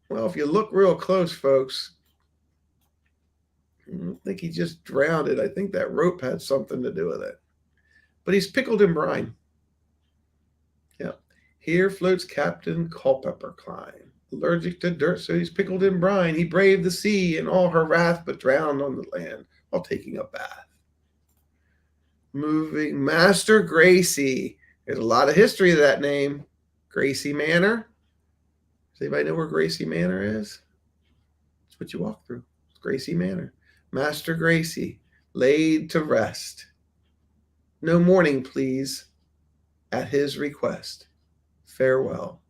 Well, if you look real close, folks, I don't think he just drowned it. I think that rope had something to do with it. But he's pickled in brine. Yep. Here floats Captain Culpepper Klein, allergic to dirt, so he's pickled in brine. He braved the sea and all her wrath, but drowned on the land while taking a bath. Moving Master Gracie. There's a lot of history to that name. Gracie Manor. Does anybody know where Gracie Manor is? It's what you walk through. It's Gracie Manor. Master Gracie, laid to rest. No mourning, please, at his request. Farewell.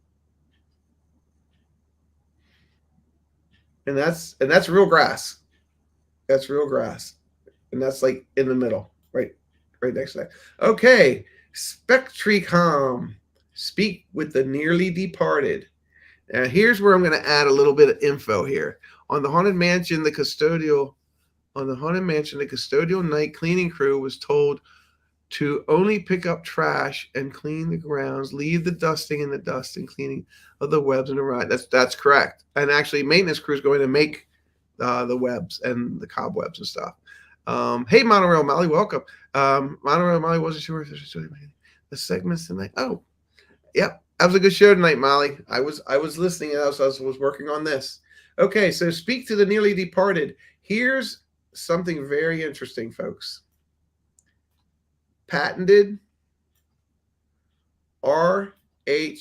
And that's real grass. That's real grass. And that's like in the middle, right next to that. Okay, Spectricom, speak with the nearly departed. Now here's where I'm going to add a little bit of info here. On the Haunted Mansion, the custodial night cleaning crew was told to only pick up trash and clean the grounds, leave the dusting in the dust and cleaning of the webs and the ride. That's correct. And actually, maintenance crew is going to make the webs and the cobwebs and stuff. Hey, Monorail Molly, welcome. Monorail Molly wasn't sure if there's the segments tonight. Oh, yep. That was a good show tonight, Molly. I was listening and I was working on this. Okay, so speak to the nearly departed. Here's something very interesting, folks. Patented RH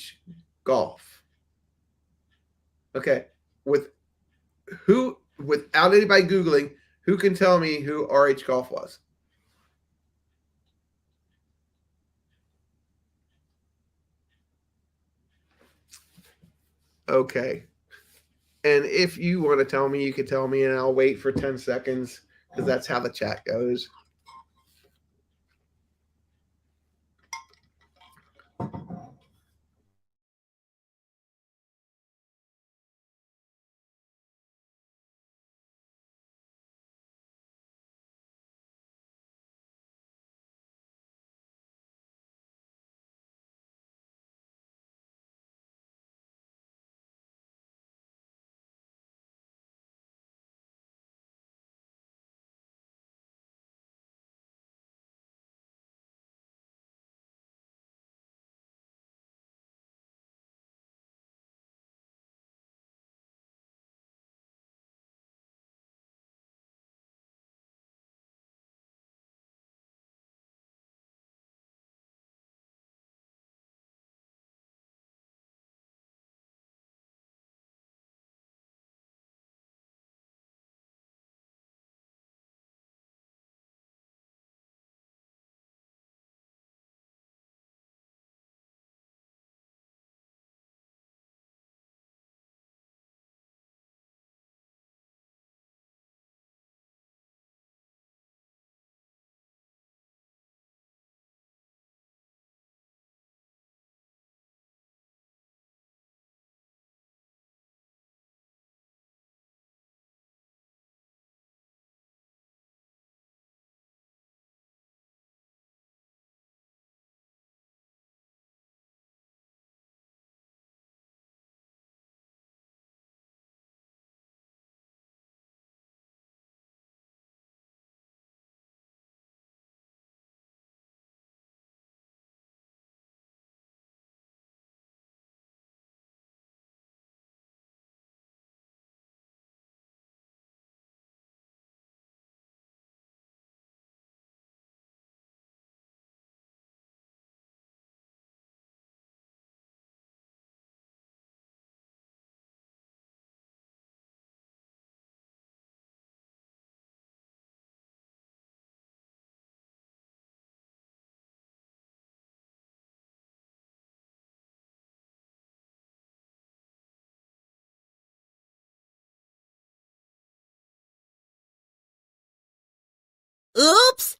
Golf. Okay, with who without anybody Googling, who can tell me who RH Golf was? Okay. And if you want to tell me, you can tell me, and I'll wait for 10 seconds because that's how the chat goes. Oops!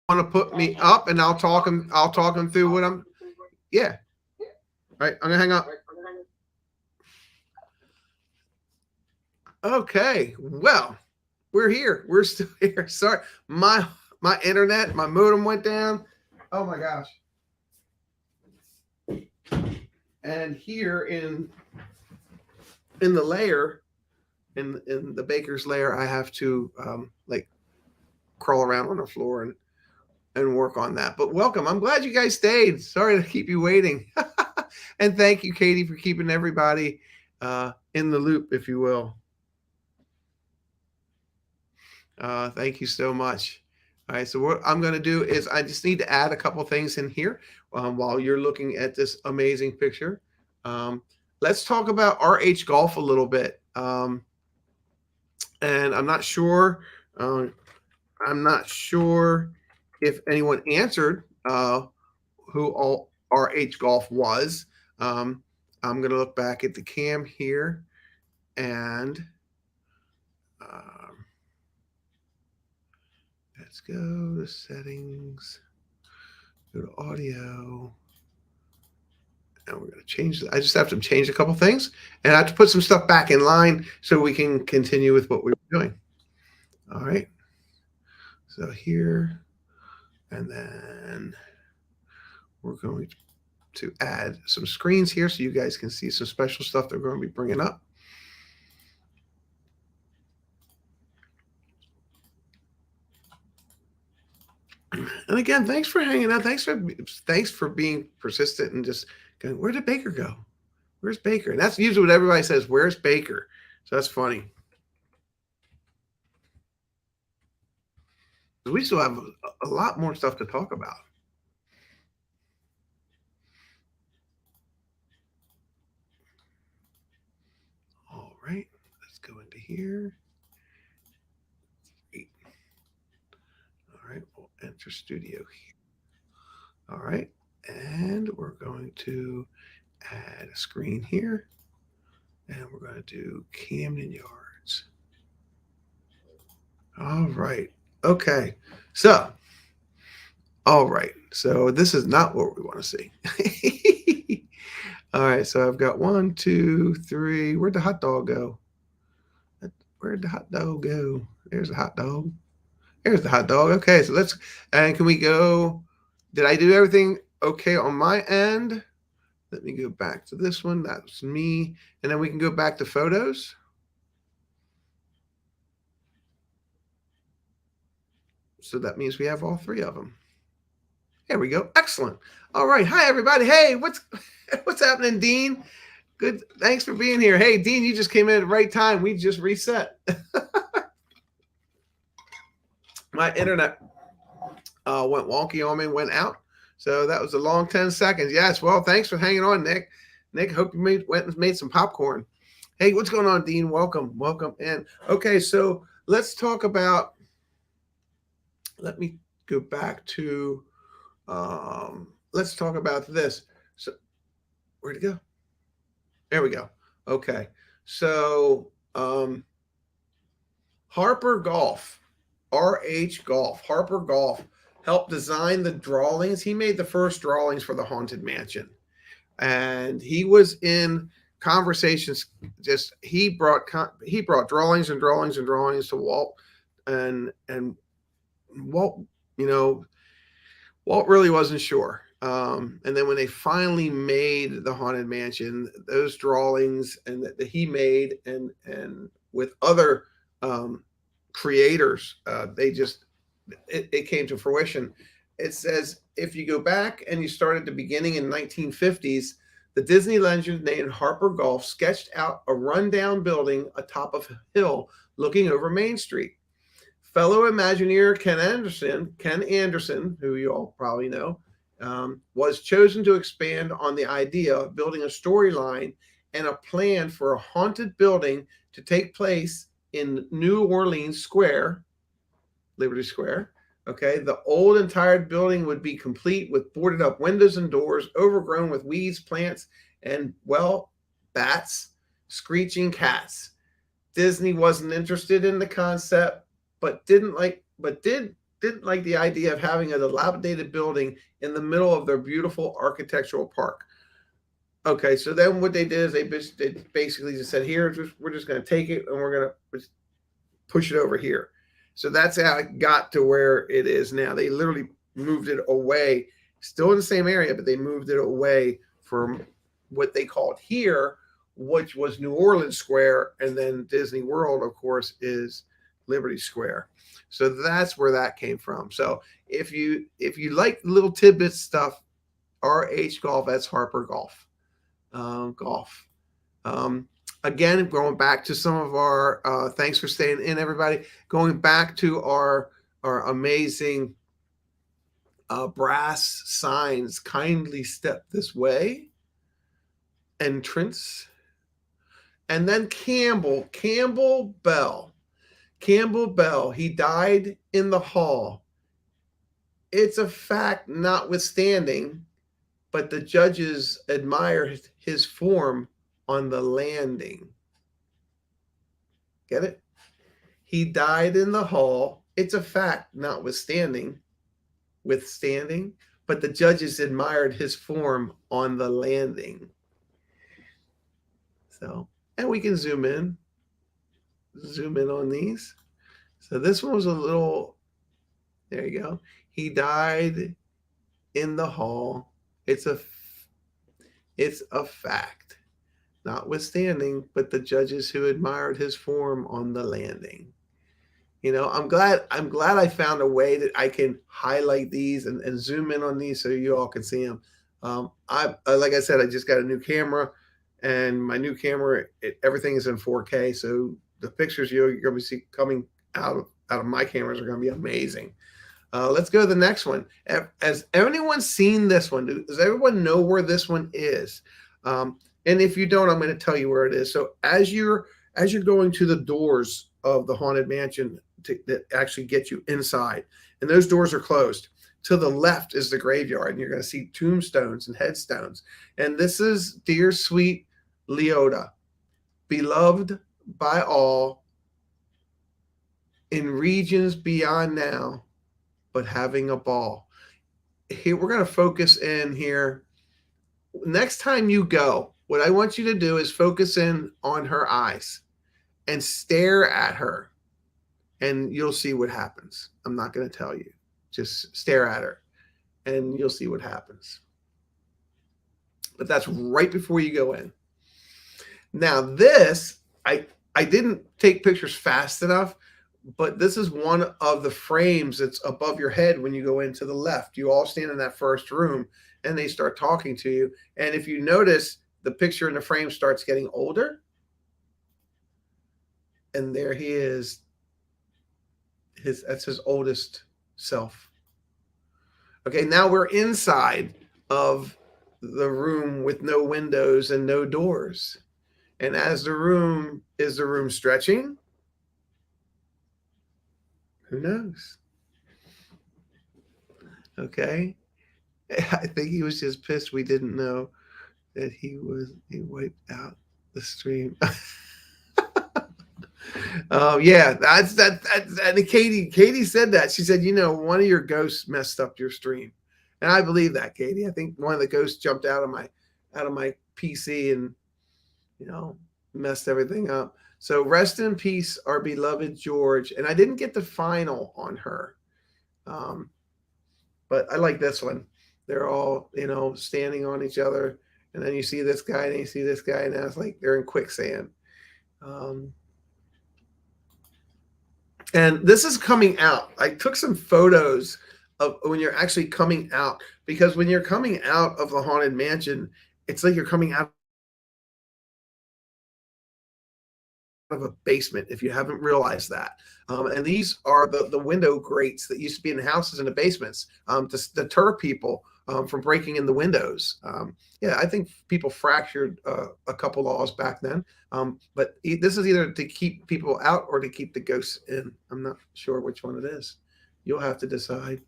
Want to put me up, and I'll talk him through what I'm. Yeah. All right. I'm gonna hang up. Okay. Well, we're here. We're still here. Sorry, my internet, my modem went down. Oh my gosh. And here in the layer, in the baker's layer, I have to like crawl around on the floor and work on that. But welcome. I'm glad you guys stayed. Sorry to keep you waiting. And thank you, Katie, for keeping everybody in the loop, if you will. Thank you so much. All right, so what I'm going to do is I just need to add a couple things in here while you're looking at this amazing picture. Let's talk about RH Golf a little bit. And I'm not sure if anyone answered who all RH Golf was. I'm going to look back at the cam here and let's go to settings, go to audio, and we're going to change. I just have to change a couple things, and I have to put some stuff back in line so we can continue with what we were doing. All right. So here, and then we're going to add some screens here so you guys can see some special stuff they're going to be bringing up. And again, thanks for hanging out. Thanks for being persistent and just going, where did Baker go? Where's Baker? And that's usually what everybody says, where's Baker? So that's funny. We still have a lot more stuff to talk about. All right, let's go into here. All right, we'll enter studio here. All right, and we're going to add a screen here, and we're going to do Camden Yards. All right, okay, so, all right, so this is not what we want to see. All right, so I've got 1, 2, 3. Where'd the hot dog go? Where'd the hot dog go? There's a hot dog. There's the hot dog. Okay, so let's, and can we go, did I do everything okay on my end? Let me go back to this one. That's me. And then we can go back to photos. So that means we have all 3 of them. There we go. Excellent. All right. Hi, everybody. Hey, what's happening, Dean? Good. Thanks for being here. Hey, Dean, you just came in at the right time. We just reset. My internet went wonky on me, went out. So that was a long 10 seconds. Yes. Well, thanks for hanging on, Nick. Nick, hope you went and made some popcorn. Hey, what's going on, Dean? Welcome. Welcome in. Okay, so let's talk about, let me go back to, let's talk about this. So where'd it go? There we go. Okay. So Harper Golf, RH Golf, Harper Golf helped design the drawings. He made the first drawings for the Haunted Mansion. And he was in conversations, just he brought drawings and drawings and drawings to Walt, and Walt, Walt really wasn't sure. And then when they finally made the Haunted Mansion, those drawings and that he made and with other creators, it came to fruition. It says if you go back and you start at the beginning in 1950s, the Disney legend named Harper Golf sketched out a rundown building atop of a hill looking over Main Street. Fellow Imagineer Ken Anderson, who you all probably know, was chosen to expand on the idea of building a storyline and a plan for a haunted building to take place in New Orleans Square, Liberty Square. Okay, the old and tired building would be complete with boarded up windows and doors, overgrown with weeds, plants, and, well, bats, screeching cats. Disney wasn't interested in the concept, but did didn't like the idea of having a dilapidated building in the middle of their beautiful architectural park. Okay, so then what they did is they basically just said, here, we're just going to take it and we're going to push it over here. So that's how it got to where it is now. They literally moved it away, still in the same area, but they moved it away from what they called here, which was New Orleans Square, and then Disney World, of course, is Liberty Square. So that's where that came from. So if you like little tidbit stuff, RH Golf, that's Harper Golf. Golf. Again, going back to some of our thanks for staying in, everybody. Going back to our amazing brass signs. Kindly step this way. Entrance. And then Campbell Bell. Campbell Bell, he died in the hall. It's a fact notwithstanding, but the judges admire his form on the landing. Get it? He died in the hall. It's a fact notwithstanding, but the judges admired his form on the landing. So, and we can zoom in on these. So this one was a little, there you go. He died in the hall. It's a fact, notwithstanding, but the judges who admired his form on the landing. You know, I'm glad I found a way that I can highlight these and zoom in on these so you all can see them. Like I said, I just got a new camera, and my new camera, everything is in 4K. So the pictures you're going to be see coming out of my cameras are going to be amazing. Let's go to the next one. Has anyone seen this one? Does everyone know where this one is? And if you don't, I'm going to tell you where it is. So as you're going to the doors of the Haunted Mansion that actually get you inside, and those doors are closed, to the left is the graveyard, and you're going to see tombstones and headstones. And this is Dear Sweet Leota, beloved by all, in regions beyond now, but having a ball. Here, we're going to focus in here. Next time you go, what I want you to do is focus in on her eyes and stare at her, and you'll see what happens. I'm not going to tell you. Just stare at her, and you'll see what happens. But that's right before you go in. Now, this, I didn't take pictures fast enough, but this is one of the frames that's above your head when you go into the left. You all stand in that first room, and they start talking to you. And if you notice, the picture in the frame starts getting older. And there he is. That's his oldest self. Okay, now we're inside of the room with no windows and no doors. And as the room stretching? Who knows? Okay. I think he was just pissed we didn't know that he wiped out the stream. Yeah, that's and Katie said that. She said, one of your ghosts messed up your stream. And I believe that, Katie. I think one of the ghosts jumped out of my PC and messed everything up. So rest in peace, our beloved George. And I didn't get the final on her. But I like this one. They're all, standing on each other. And then you see this guy and you see this guy, and now it's like they're in quicksand. And this is coming out. I took some photos of when you're actually coming out, because when you're coming out of the Haunted Mansion, it's like you're coming out of a basement, if you haven't realized that. And these are the window grates that used to be in the houses in the basements to deter people from breaking in the windows. Yeah, I think people fractured a couple laws back then. But this is either to keep people out or to keep the ghosts in. I'm not sure which one it is. You'll have to decide.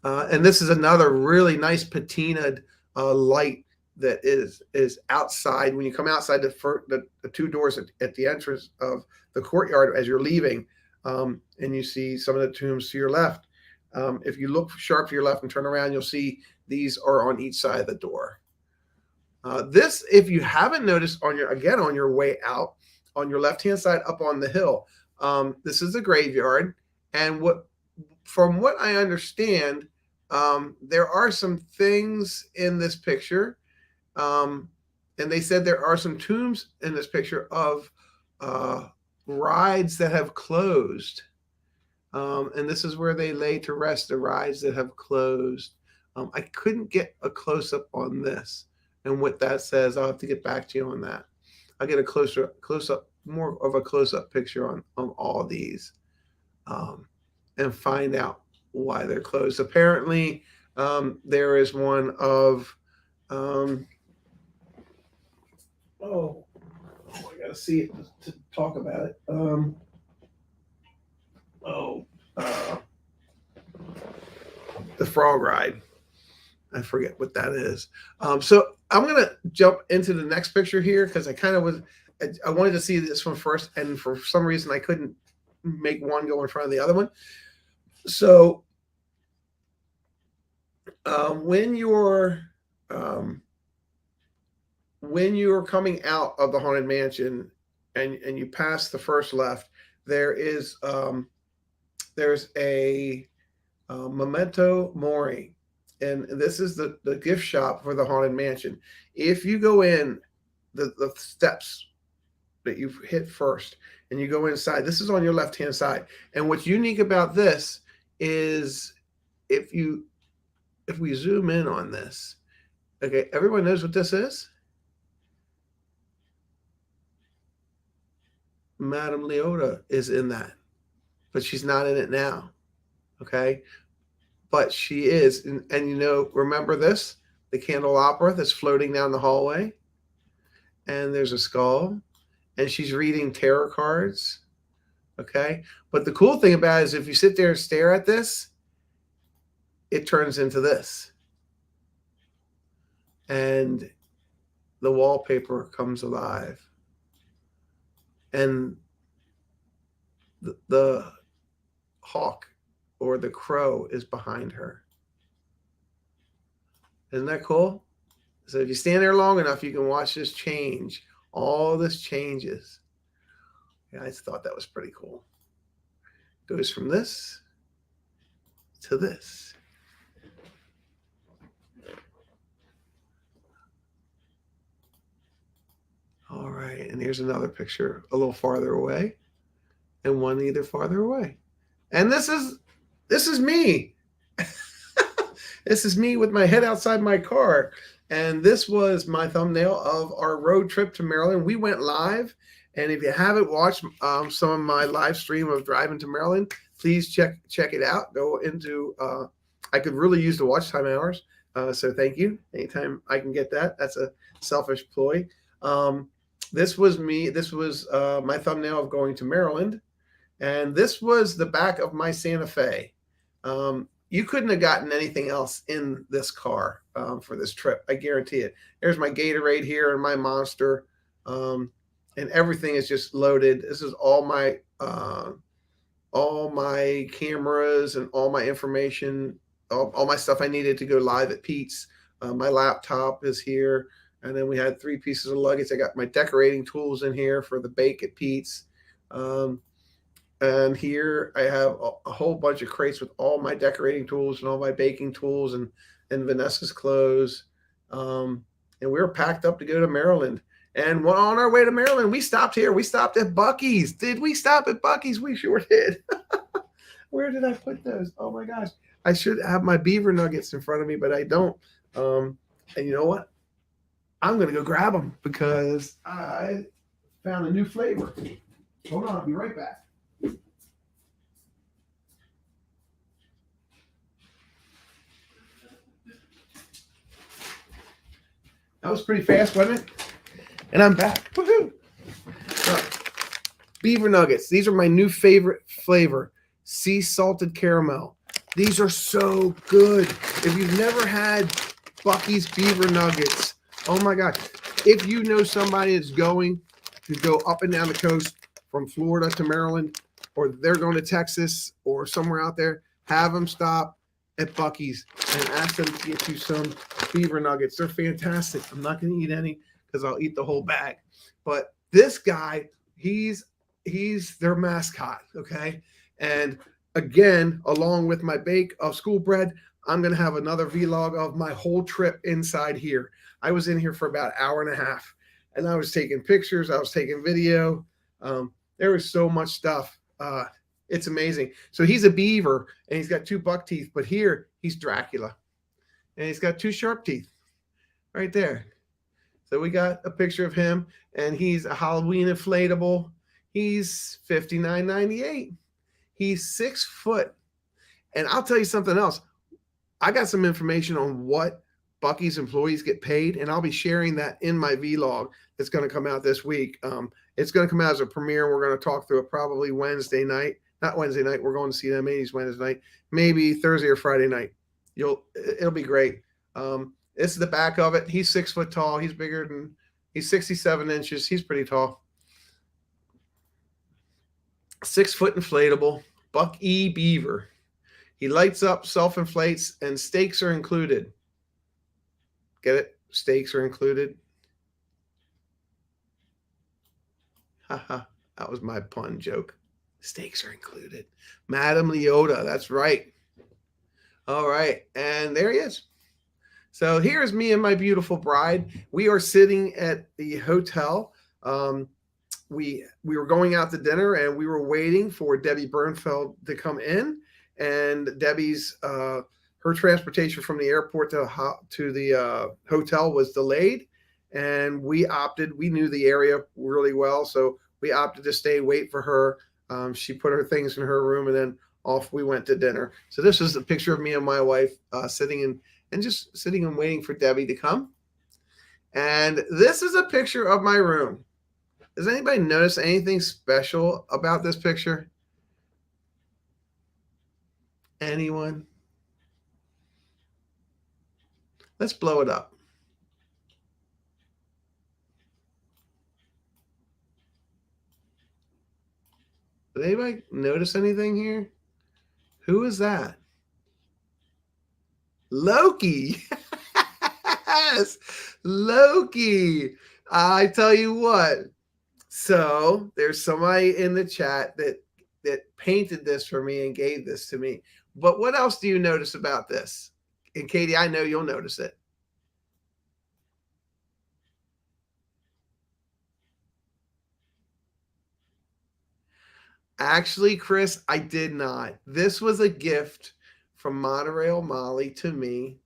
And this is another really nice patinaed light that is outside. When you come outside the two doors at the entrance of the courtyard as you're leaving, and you see some of the tombs to your left, If you look sharp to your left and turn around, you'll see these are on each side of the door. This, if you haven't noticed, on your way out, on your left-hand side up on the hill, this is a graveyard. And from what I understand, there are some things in this picture, and they said there are some tombs in this picture of rides that have closed. And this is where they lay to rest the rides that have closed. I couldn't get a close-up on this and what that says. I'll have to get back to you on that. I'll get a close-up, more of a close-up picture on all these, and find out why they're closed. Apparently, there is one of, I gotta see it to talk about it. The frog ride. I forget what that is. So I'm gonna jump into the next picture here because I wanted to see this one first, and for some reason I couldn't make one go in front of the other one. So when you're coming out of the Haunted Mansion and you pass the first left, there's a Memento Mori, and this is the gift shop for the Haunted Mansion. If you go in the steps that you've hit first and you go inside, this is on your left hand side. And what's unique about this is if we zoom in on this, okay, everyone knows what this is. Madame Leota is in that, but she's not in it now. Okay, but she is, and remember this, the candelabra that's floating down the hallway, and there's a skull, and she's reading tarot cards. Okay, but the cool thing about it is if you sit there and stare at this, it turns into this, and the wallpaper comes alive, and the hawk or the crow is behind her. Isn't that cool? So if you stand there long enough, you can watch this change. All this changes. Yeah, I thought that was pretty cool. Goes from this to this. All right, and here's another picture a little farther away, and one either farther away. And this is me. This is me with my head outside my car. And this was my thumbnail of our road trip to Maryland. We went live. And if you haven't watched some of my live stream of driving to Maryland, please check it out. Go into, I could really use the watch time hours. So thank you. Anytime I can get that, that's a selfish ploy. This was me. This was my thumbnail of going to Maryland. And this was the back of my Santa Fe. You couldn't have gotten anything else in this car for this trip. I guarantee it. There's my Gatorade here and my Monster. And everything is just loaded. This is all my cameras and all my information, all my stuff I needed to go live at Pete's. My laptop is here. And then we had 3 pieces of luggage. I got my decorating tools in here for the bake at Pete's. And here I have a whole bunch of crates with all my decorating tools and all my baking tools and Vanessa's clothes. And we were packed up to go to Maryland. And on our way to Maryland, we stopped here. We stopped at Buc-ee's. Did we stop at Buc-ee's? We sure did. Where did I put those? Oh, my gosh. I should have my beaver nuggets in front of me, but I don't. And you know what? I'm going to go grab them because I found a new flavor. Hold on. I'll be right back. That was pretty fast, wasn't it? And I'm back. Woohoo! Beaver nuggets. These are my new favorite flavor. Sea salted caramel. These are so good. If you've never had Buc-ee's beaver nuggets, oh my God. If you know somebody that's going to go up and down the coast from Florida to Maryland, or they're going to Texas or somewhere out there, have them stop at Bucky's and ask them to get you some beaver nuggets. They're fantastic. I'm not going to eat any because I'll eat the whole bag. But this guy, he's their mascot, okay? And again, along with my bake of school bread, I'm going to have another vlog of my whole trip inside here. I was in here for about an hour and a half, and I was taking pictures. I was taking video. There was so much stuff. It's amazing. So he's a beaver, and he's got two buck teeth, but here he's Dracula, and he's got two sharp teeth right there. So we got a picture of him, and he's a Halloween inflatable. He's $59.98. He's 6 foot. And I'll tell you something else. I got some information on what Bucky's employees get paid, and I'll be sharing that in my vlog that's going to come out this week. It's going to come out as a premiere, and we're going to talk through it probably Wednesday night. Not Wednesday night. We're going to see them 80s Wednesday night. Maybe Thursday or Friday night. It'll be great. This is the back of it. He's 6 foot tall. He's 67 inches. He's pretty tall. 6 foot inflatable. Buck E. Beaver. He lights up, self-inflates, and stakes are included. Get it? Stakes are included. Haha, that was my pun joke. Stakes are included. Madame Leota, that's right. All right, and there he is. So here's me and my beautiful bride. We are sitting at the hotel. We were going out to dinner, and we were waiting for Debbie Bernfeld to come in. And Debbie's her transportation from the airport to the hotel was delayed, and we knew the area really well, so we opted to stay, wait for her. She put her things in her room, and then off we went to dinner. So this is a picture of me and my wife sitting and waiting for Debbie to come. And this is a picture of my room. Does anybody notice anything special about this picture? Anyone? Let's blow it up. Did anybody notice anything here? Who is that? Loki. Yes, Loki. I tell you what. So there's somebody in the chat that painted this for me and gave this to me. But what else do you notice about this? And Katie, I know you'll notice it. Actually, Chris, I did not. This was a gift from Monorail Molly to me,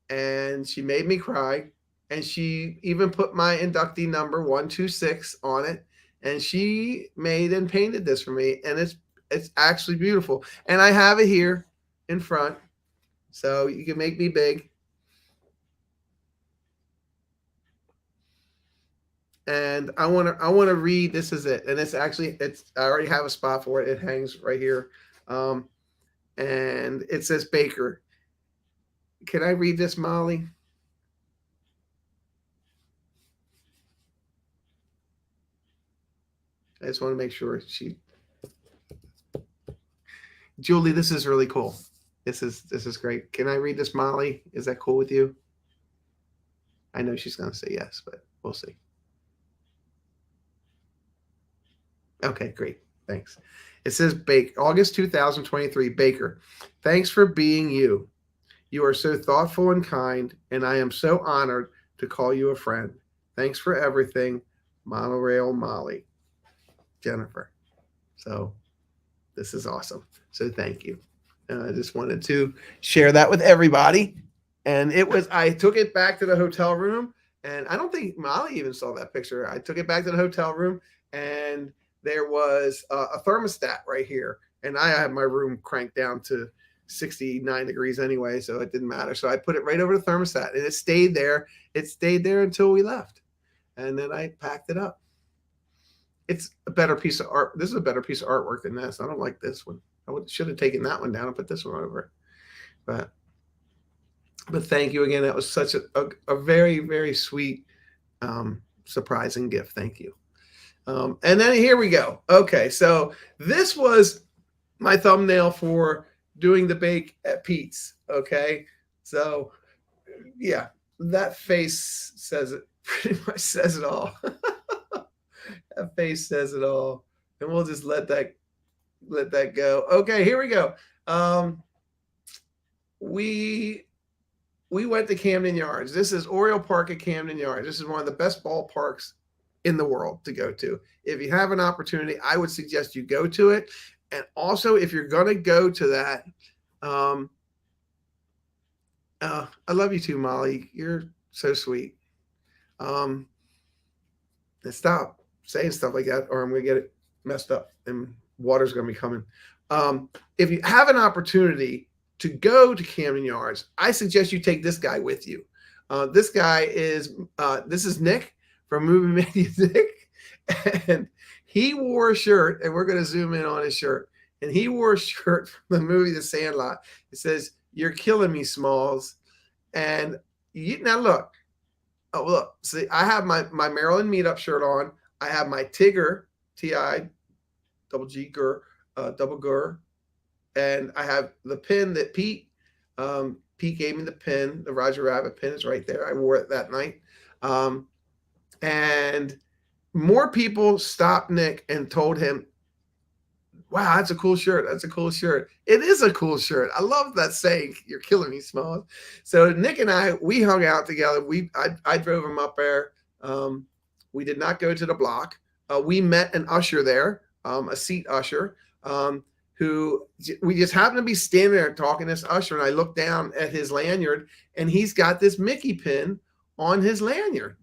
and she made me cry, and she even put my inductee number 126 on it, and she made and painted this for me, and it's actually beautiful. And I have it here in front, so you can make me big. And I want to read. This is it, and I already have a spot for it. It hangs right here, and it says Baker. Can I read this, Molly? I just want to make sure Julie, this is really cool. This is great. Can I read this, Molly? Is that cool with you? I know she's going to say yes, but we'll see. Okay, great. Thanks. It says August 2023, Baker. Thanks for being you. You are so thoughtful and kind, and I am so honored to call you a friend. Thanks for everything, Monorail Molly. Jennifer. So this is awesome. So thank you. I just wanted to share that with everybody. And I took it back to the hotel room, and I don't think Molly even saw that picture. I took it back to the hotel room, and there was a thermostat right here. And I had my room cranked down to 69 degrees anyway, so it didn't matter. So I put it right over the thermostat, and it stayed there. It stayed there until we left. And then I packed it up. It's a better piece of art. This is a better piece of artwork than this. I don't like this one. Should have taken that one down and put this one over. But thank you again. That was such a very, very sweet, surprising gift. Thank you. And then here we go. Okay, so this was my thumbnail for doing the bake at Pete's. Okay, so yeah, that face says it. Pretty much says it all. That face says it all, and we'll just let that go. Okay, here we go. Um, we we went to Camden Yards. This is Oriole Park at Camden Yards. This is one of the best ballparks in the world to go to. If you have an opportunity, I would suggest you go to it. And also, if you're going to go to that, um, I love you too, Molly. You're so sweet. Um, and stop saying stuff like that, or I'm going to get it messed up and water's going to be coming. If you have an opportunity to go to Camden Yards, I suggest you take this guy with you. This is Nick from Movie Mania Nick, and he wore a shirt, and we're going to zoom in on his shirt. And he wore a shirt from the movie The Sandlot. It says, "You're killing me, Smalls." And now look, see, I have my Maryland meetup shirt on. I have my Tigger, T-I, double G, Gur, double Gur. And I have the pin that Pete gave me the pin. The Roger Rabbit pin is right there. I wore it that night. And more people stopped Nick and told him, "Wow, that's a cool shirt. That's a cool shirt." It is a cool shirt. I love that saying, "You're killing me, Smalls." So Nick and we hung out together. I drove him up there. We did not go to the block. We met an usher there, a seat usher, who we just happened to be standing there talking to this usher. And I looked down at his lanyard, and he's got this Mickey pin on his lanyard.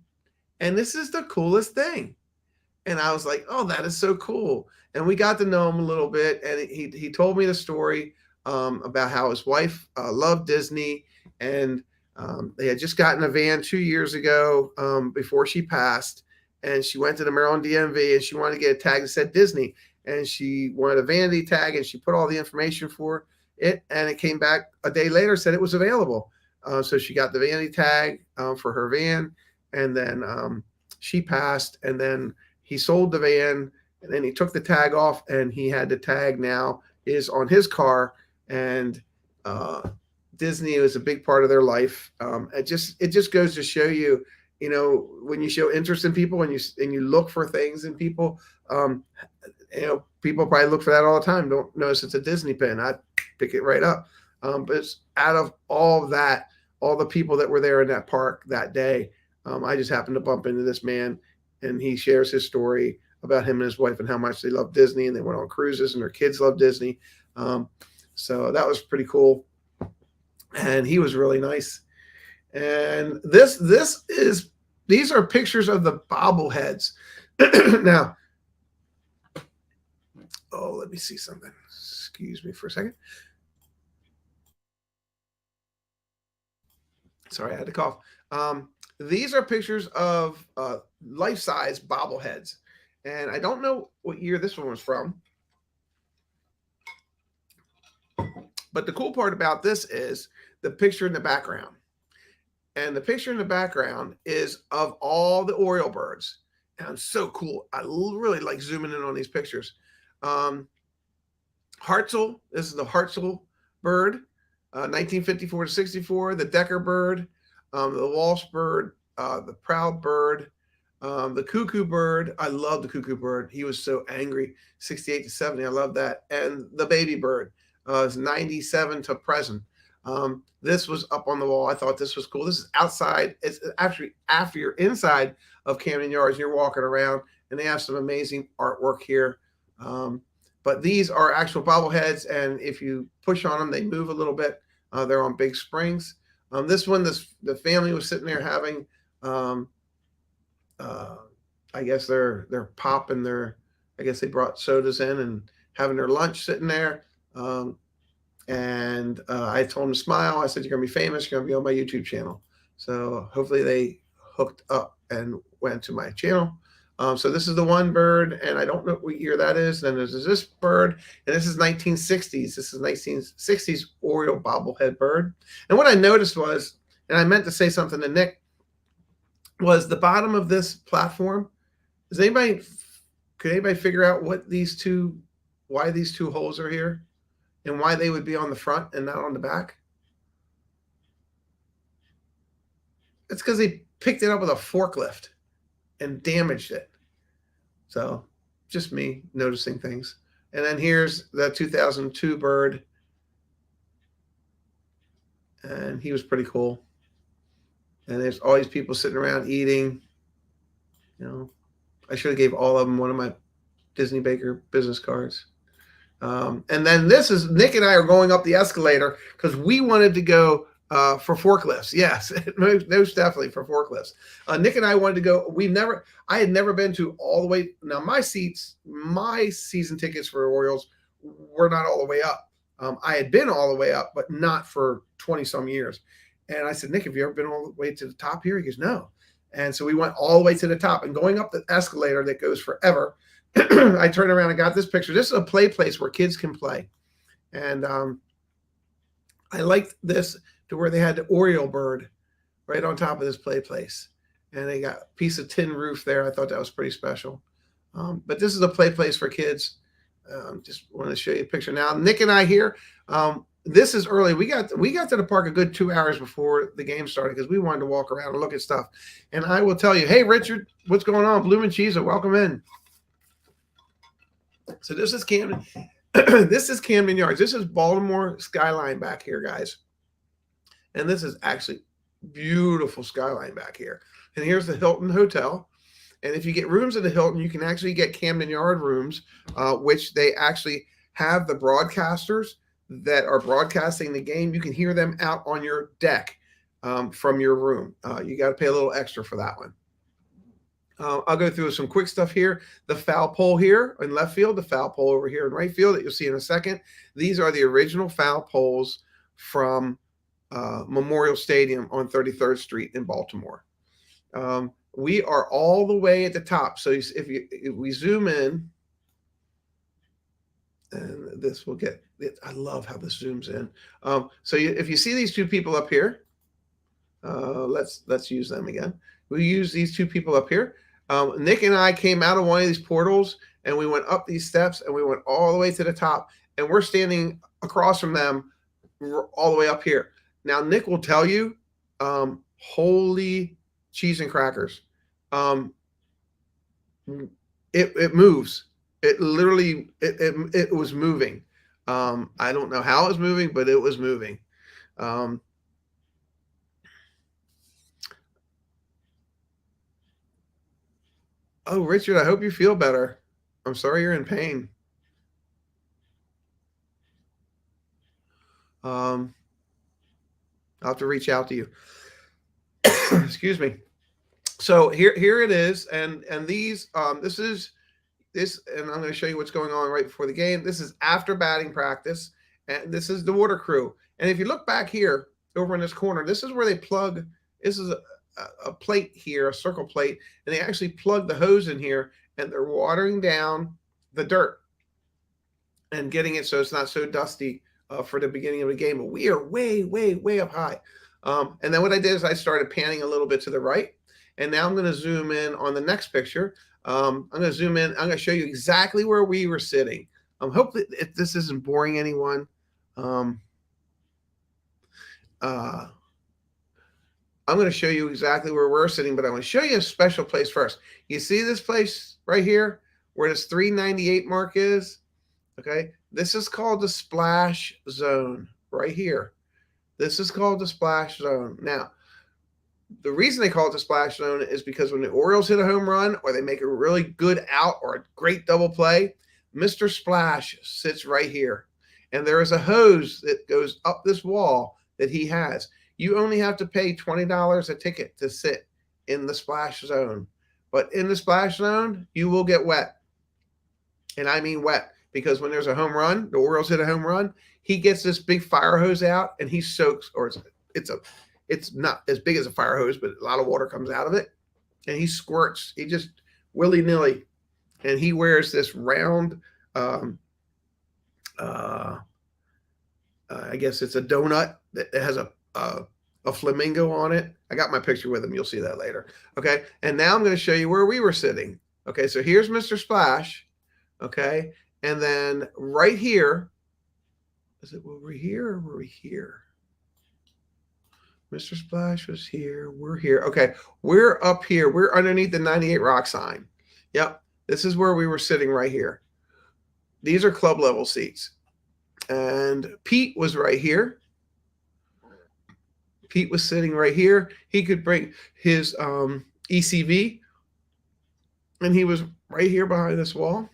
And this is the coolest thing. And I was like, "Oh, that is so cool." And we got to know him a little bit. And he told me the story about how his wife loved Disney. And they had just gotten a van 2 years ago before she passed. And she went to the Maryland DMV, and she wanted to get a tag that said Disney. And she wanted a vanity tag, and she put all the information for it. And it came back a day later, said it was available. So she got the vanity tag for her van. And then she passed. And then he sold the van, and then he took the tag off, and he had the tag now is on his car. And Disney was a big part of their life. It just goes to show you, when you show interest in people and you look for things in people, people probably look for that all the time. Don't notice it's a Disney pin. I pick it right up. But it's out of all that, all the people that were there in that park that day, I just happened to bump into this man, and he shares his story about him and his wife and how much they love Disney, and they went on cruises, and their kids love Disney. So that was pretty cool. And he was really nice. And these are pictures of the bobbleheads. Now, let me see something. Excuse me for a second. Sorry, I had to cough. These are pictures of life-size bobbleheads. And I don't know what year this one was from. But the cool part about this is the picture in the background. And the picture in the background is of all the Oriole birds. And I'm so cool. I really like zooming in on these pictures. Hartzell, this is the Hartzell bird, 1954 to 64. The Decker bird, the Walsh bird, the Proud bird, the Cuckoo bird. I love the Cuckoo bird. He was so angry, 68 to 70. I love that. And the baby bird is 97 to present. This was up on the wall. I thought this was cool. This is outside. It's actually after you're inside of Camden Yards, you're walking around, and they have some amazing artwork here. But these are actual bobbleheads, and if you push on them, they move a little bit. They're on big springs. This one, the family was sitting there having, I guess their pop and I guess they brought sodas in and having their lunch sitting there. And I told them to smile. I said, "You're going to be famous. You're going to be on my YouTube channel." So hopefully they hooked up and went to my channel. So this is the one bird, and I don't know what year that is. Then there's this bird, and this is 1960s. This is 1960s Oriole bobblehead bird. And what I noticed was, and I meant to say something to Nick, was the bottom of this platform. Could anybody figure out why these two holes are here? and why they would be on the front and not on the back? It's because they picked it up with a forklift and damaged it. So just me noticing things. And then here's the 2002 bird. And he was pretty cool. And there's always people sitting around eating. You know, I should have gave all of them one of my Disney Baker business cards. And then this is Nick and I are going up the escalator because we wanted to go for forklifts. Yes, most definitely for forklifts. Nick and I wanted to go. I had never been to all the way. Now my season tickets for Orioles were not all the way up. I had been all the way up, but not for 20 some years. And I said, Nick, have you ever been all the way to the top here? He goes, no. And so we went all the way to the top, and going up the escalator that goes forever. I turned around and got this picture. This is a play place where kids can play. And I liked this to where they had the Oriole bird right on top of this play place. And they got a piece of tin roof there. I thought that was pretty special. But this is a play place for kids. Just wanted to show you a picture. Now, Nick and I here, this is early. We got to the park a good 2 hours before the game started because we wanted to walk around and look at stuff. And I will tell you, hey, Richard, what's going on? Bloom and Cheese, welcome in. So this is Camden. This is Camden Yards. This is Baltimore skyline back here, guys. And this is actually beautiful skyline back here. And here's the Hilton Hotel. And if you get rooms at the Hilton, you can actually get Camden Yard rooms, which they actually have the broadcasters that are broadcasting the game. You can hear them out on your deck from your room. You got to pay a little extra for that one. I'll go through some quick stuff here. The foul pole here in left field, the foul pole over here in right field that you'll see in a second. These are the original foul poles from Memorial Stadium on 33rd Street in Baltimore. We are all the way at the top. So if we zoom in, and this will get it. I love how this zooms in. If you see these two people up here, let's use them again. We use these two people up here. Nick and I came out of one of these portals and we went up these steps and we went all the way to the top, and we're standing across from them all the way up here. Now, Nick will tell you, holy cheese and crackers. It moves. It literally, it was moving. I don't know how it was moving, but it was moving. Oh, Richard, I hope you feel better. I'm sorry you're in pain. I'll have to reach out to you. Excuse me. So here it is, and these this, and I'm going to show you what's going on right before the game. This is after batting practice, and this is the water crew. And if you look back here over in this corner, this is where they plug. This is a plate here, a circle plate, and they actually plug the hose in here, and they're watering down the dirt and getting it so it's not so dusty for the beginning of the game. But we are way, way, way up high. And then what I did is I started panning a little bit to the right, and now I'm going to zoom in on the next picture. I'm going to zoom in. I'm going to show you exactly where we were sitting. Hopefully this isn't boring anyone. I'm going to show you exactly where we're sitting, but I'm going to show you a special place first. You see this place right here where this 398 mark is? Okay. This is called the splash zone right here. This is called the splash zone. Now, the reason they call it the splash zone is because when the Orioles hit a home run or they make a really good out or a great double play, Mr. Splash sits right here. And there is a hose that goes up this wall that he has. You only have to pay $20 a ticket to sit in the splash zone. But in the splash zone, you will get wet. And I mean wet, because when there's a home run, the Orioles hit a home run, he gets this big fire hose out and he soaks, or it's not as big as a fire hose, but a lot of water comes out of it. And he squirts. He just willy-nilly. And he wears this round, I guess it's a donut that has a flamingo on it. I got my picture with him. You'll see that later. Okay. And now I'm going to show you where we were sitting. Okay. So here's Mr. Splash. Okay. And then right here Is it, were we here or were we here? Mr. Splash was here. We're here. Okay. We're up here. We're underneath the 98 Rock sign. Yep. This is where we were sitting right here. These are club level seats. And Pete was right here. Pete was sitting right here. He could bring his ECV, and he was right here behind this wall.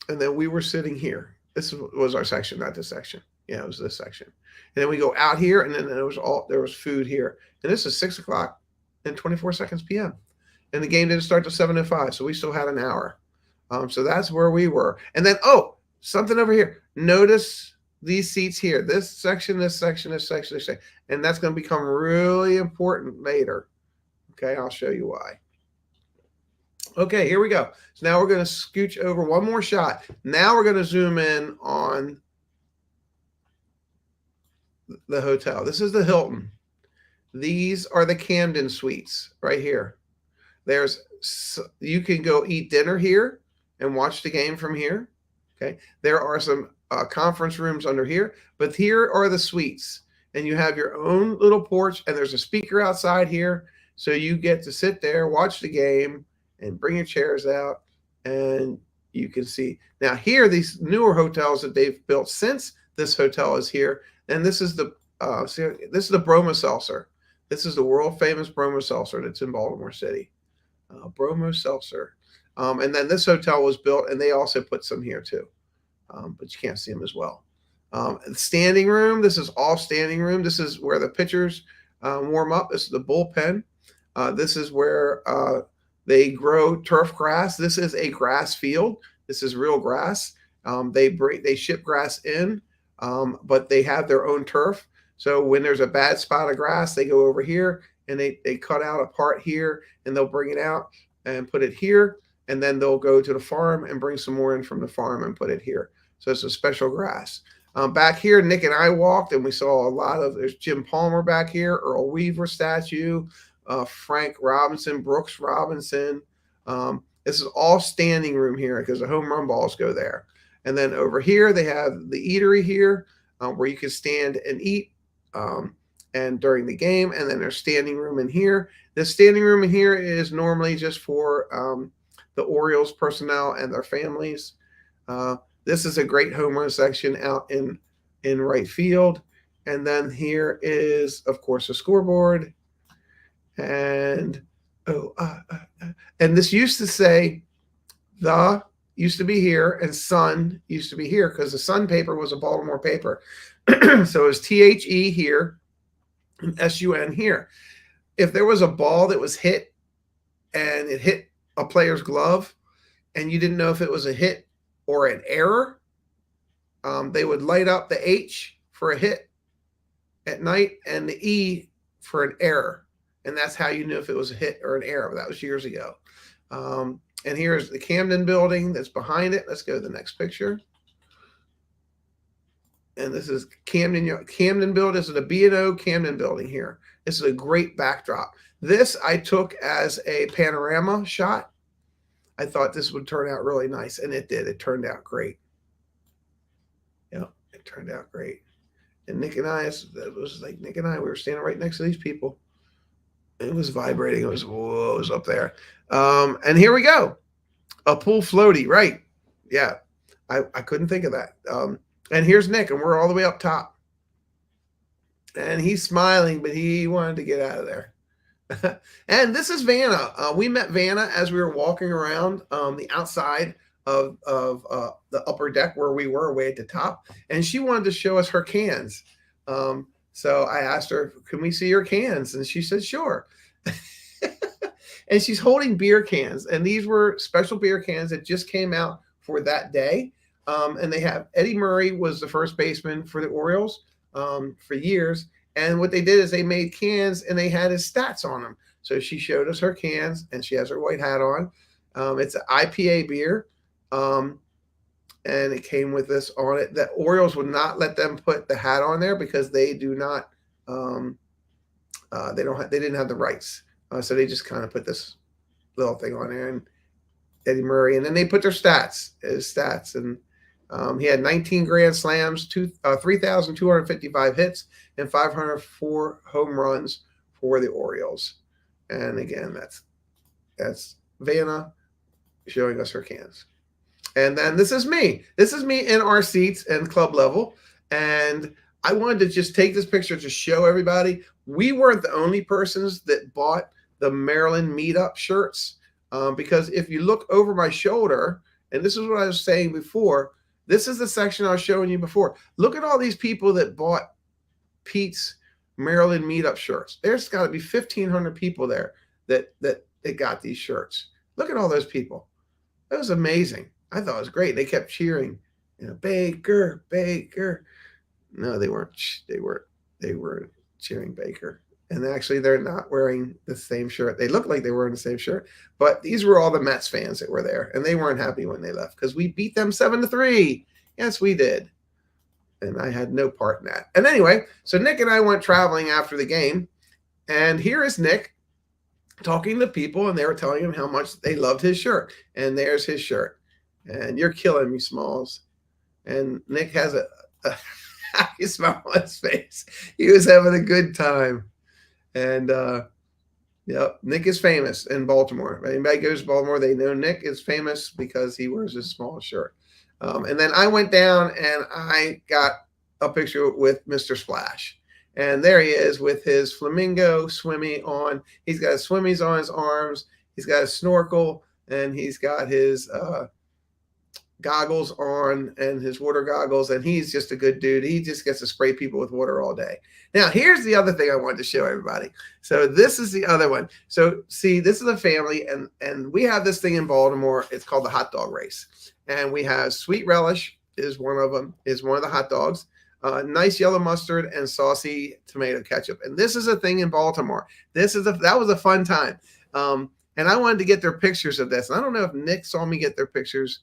And then we were sitting here. This was our section, not this section. Yeah, it was this section. And then we go out here, and then there was food here. And this is 6 o'clock and 24 seconds p.m. And the game didn't start till 7:05, so we still had an hour. So that's where we were. And then, something over here. Notice these seats here. This section, this section, this section, this section. And that's going to become really important later. Okay, I'll show you why. Okay, here we go. So now we're going to scooch over one more shot. Now we're going to zoom in on the hotel. This is the Hilton. These are the Camden suites right here. You can go eat dinner here and watch the game from here. Okay, there are some conference rooms under here, but here are the suites, and you have your own little porch, and there's a speaker outside here, so you get to sit there, watch the game, and bring your chairs out, and you can see. Now here, these newer hotels that they've built since this hotel is here, and this is the Bromo Seltzer. This is the world famous Bromo Seltzer that's in Baltimore City. Bromo Seltzer. And then this hotel was built, and they also put some here too, but you can't see them as well. Standing room. This is all standing room. This is where the pitchers warm up. This is the bullpen. This is where they grow turf grass. This is a grass field. This is real grass. They ship grass in, but they have their own turf. So when there's a bad spot of grass, they go over here and they cut out a part here, and they'll bring it out and put it here. And then they'll go to the farm and bring some more in from the farm and put it here. So it's a special grass. Back here, Nick and I walked, and we saw there's Jim Palmer back here, Earl Weaver statue, Frank Robinson, Brooks Robinson. This is all standing room here because the home run balls go there. And then over here, they have the eatery here where you can stand and eat and during the game. And then there's standing room in here. The standing room in here is normally just for the Orioles personnel and their families. This is a great home run section out in right field. And then here is, of course, a scoreboard. And this used to say the used to be here and Sun used to be here because the Sun paper was a Baltimore paper. So it was THE here and SUN here. If there was a ball that was hit and it hit a player's glove and you didn't know if it was a hit or an error, they would light up the H for a hit at night and the E for an error. And that's how you knew if it was a hit or an error. That was years ago. And here's the Camden building that's behind it. Let's go to the next picture. And this is Camden building. This is the B&O Camden building here. This is a great backdrop. This I took as a panorama shot. I thought this would turn out really nice, and it did. It turned out great. Yeah, it turned out great. And Nick and I, we were standing right next to these people. It was vibrating. It was up there. And here we go. A pool floaty, right? Yeah, I couldn't think of that. And here's Nick, and we're all the way up top. And he's smiling, but he wanted to get out of there. And this is Vanna. We met Vanna as we were walking around the outside of the upper deck where we were way at the top. And she wanted to show us her cans. So I asked her, can we see your cans? And she said, sure. And she's holding beer cans. And these were special beer cans that just came out for that day. And they have Eddie Murray was the first baseman for the Orioles for years. And what they did is they made cans and they had his stats on them. So she showed us her cans and she has her white hat on. It's an IPA beer. And it came with this on it. The Orioles would not let them put the hat on there because they do not, they didn't have the rights. So they just kind of put this little thing on there and Eddie Murray, and then they put their stats, his stats. And He had 19 grand slams, 3,255 hits, and 504 home runs for the Orioles. And again, that's Vanna showing us her cans. And then this is me. This is me in our seats and club level. And I wanted to just take this picture to show everybody we weren't the only persons that bought the Maryland meetup shirts. Because if you look over my shoulder, and this is what I was saying before, this is the section I was showing you before. Look at all these people that bought Pete's Maryland meetup shirts. There's got to be 1,500 people there that got these shirts. Look at all those people. That was amazing. I thought it was great. They kept cheering, Baker, Baker. No, they weren't. They were cheering Baker. And actually, they're not wearing the same shirt. They look like they were wearing the same shirt, but these were all the Mets fans that were there, and they weren't happy when they left because we beat them 7-3. Yes, we did. And I had no part in that. And anyway, so Nick and I went traveling after the game, and here is Nick talking to people, and they were telling him how much they loved his shirt. And there's his shirt. And you're killing me, Smalls. And Nick has a happy smile on his face. He was having a good time. And Nick is famous in Baltimore. If anybody goes to Baltimore, they know Nick is famous because he wears his small shirt. And then I went down and I got a picture with Mr. Splash. And there he is with his flamingo swimmy on. He's got his swimmies on his arms. He's got a snorkel, and he's got his goggles on and his water goggles. And he's just a good dude. He just gets to spray people with water all day. Now, here's the other thing I wanted to show everybody. So this is the other one. So see, this is a family, and we have this thing in Baltimore. It's called the hot dog race. And we have Sweet Relish is one of them, is one of the hot dogs. Nice yellow mustard and saucy tomato ketchup. And this is a thing in Baltimore. That was a fun time. And I wanted to get their pictures of this. And I don't know if Nick saw me get their pictures.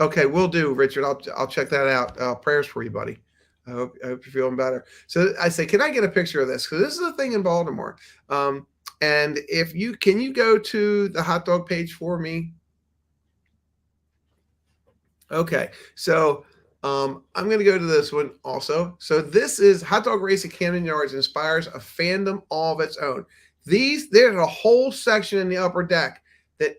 Okay, will do, Richard. I'll check that out. Prayers for you, buddy. I hope you're feeling better. So I say, can I get a picture of this? Because this is a thing in Baltimore. And if you can you go to the hot dog page for me? Okay, so I'm going to go to this one also. So this is Hot Dog Race at Camden Yards inspires a fandom all of its own. There's a whole section in the upper deck that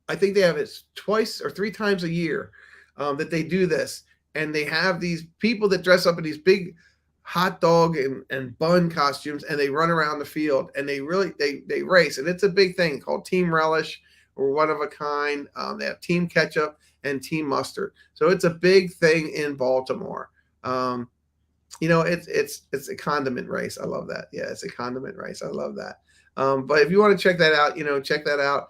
I think they have it twice or three times a year that they do this. And they have these people that dress up in these big hot dog and bun costumes, and they run around the field, and they race. And it's a big thing called Team Relish or One of a Kind. They have Team Ketchup and Team Mustard. So it's a big thing in Baltimore. It's a condiment race. I love that. Yeah, it's a condiment race. I love that. But if you want to check that out, check that out.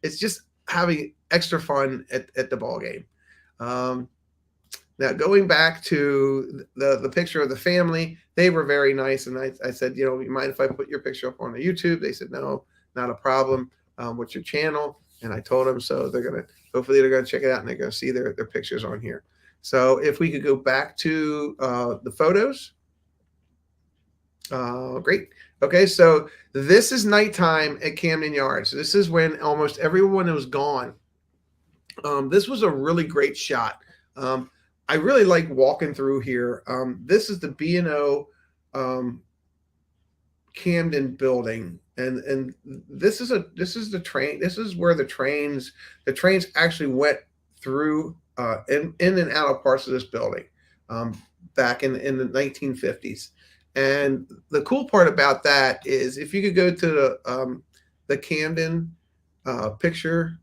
It's just having extra fun at the ball game. Now, going back to the picture of the family, they were very nice. And I said, you mind if I put your picture up on the YouTube? They said, no, not a problem. What's your channel? And I told them, so hopefully they're going to check it out and they're going to see their pictures on here. So if we could go back to the photos. Great. Okay, so this is nighttime at Camden Yards. This is when almost everyone was gone. This was a really great shot. I really like walking through here. This is the B&O Camden building, and this is the train. This is where the trains actually went through in and out of parts of this building back in the 1950s. And the cool part about that is if you could go to the Camden picture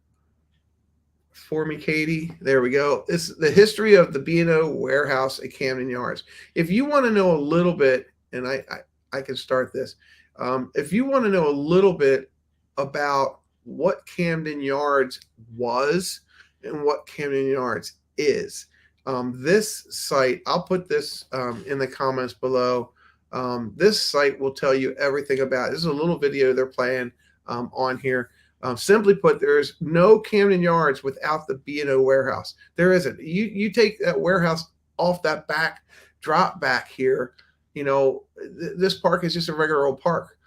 for me, Katie. There we go. This is the history of the B&O warehouse at Camden Yards. If you want to know a little bit, and I can start this. If you want to know a little bit about what Camden Yards was and what Camden Yards is, this site, I'll put this in the comments below. This site will tell you everything about it. This is a little video they're playing on here. Simply put, there's no Camden Yards without the B&O warehouse. There isn't. You take that warehouse off that back drop back here, this park is just a regular old park.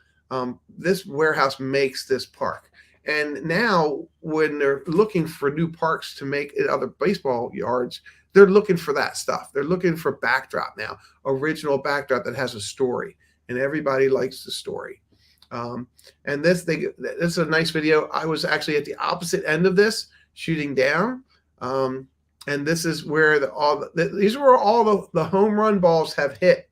This warehouse makes this park. And now, when they're looking for new parks to make in other baseball yards, they're looking for that stuff. They're looking for backdrop now, original backdrop that has a story, and everybody likes the story. Um, and this is a nice video. I was actually at the opposite end of this, shooting down. Um, and this is where these are where all the home run balls have hit.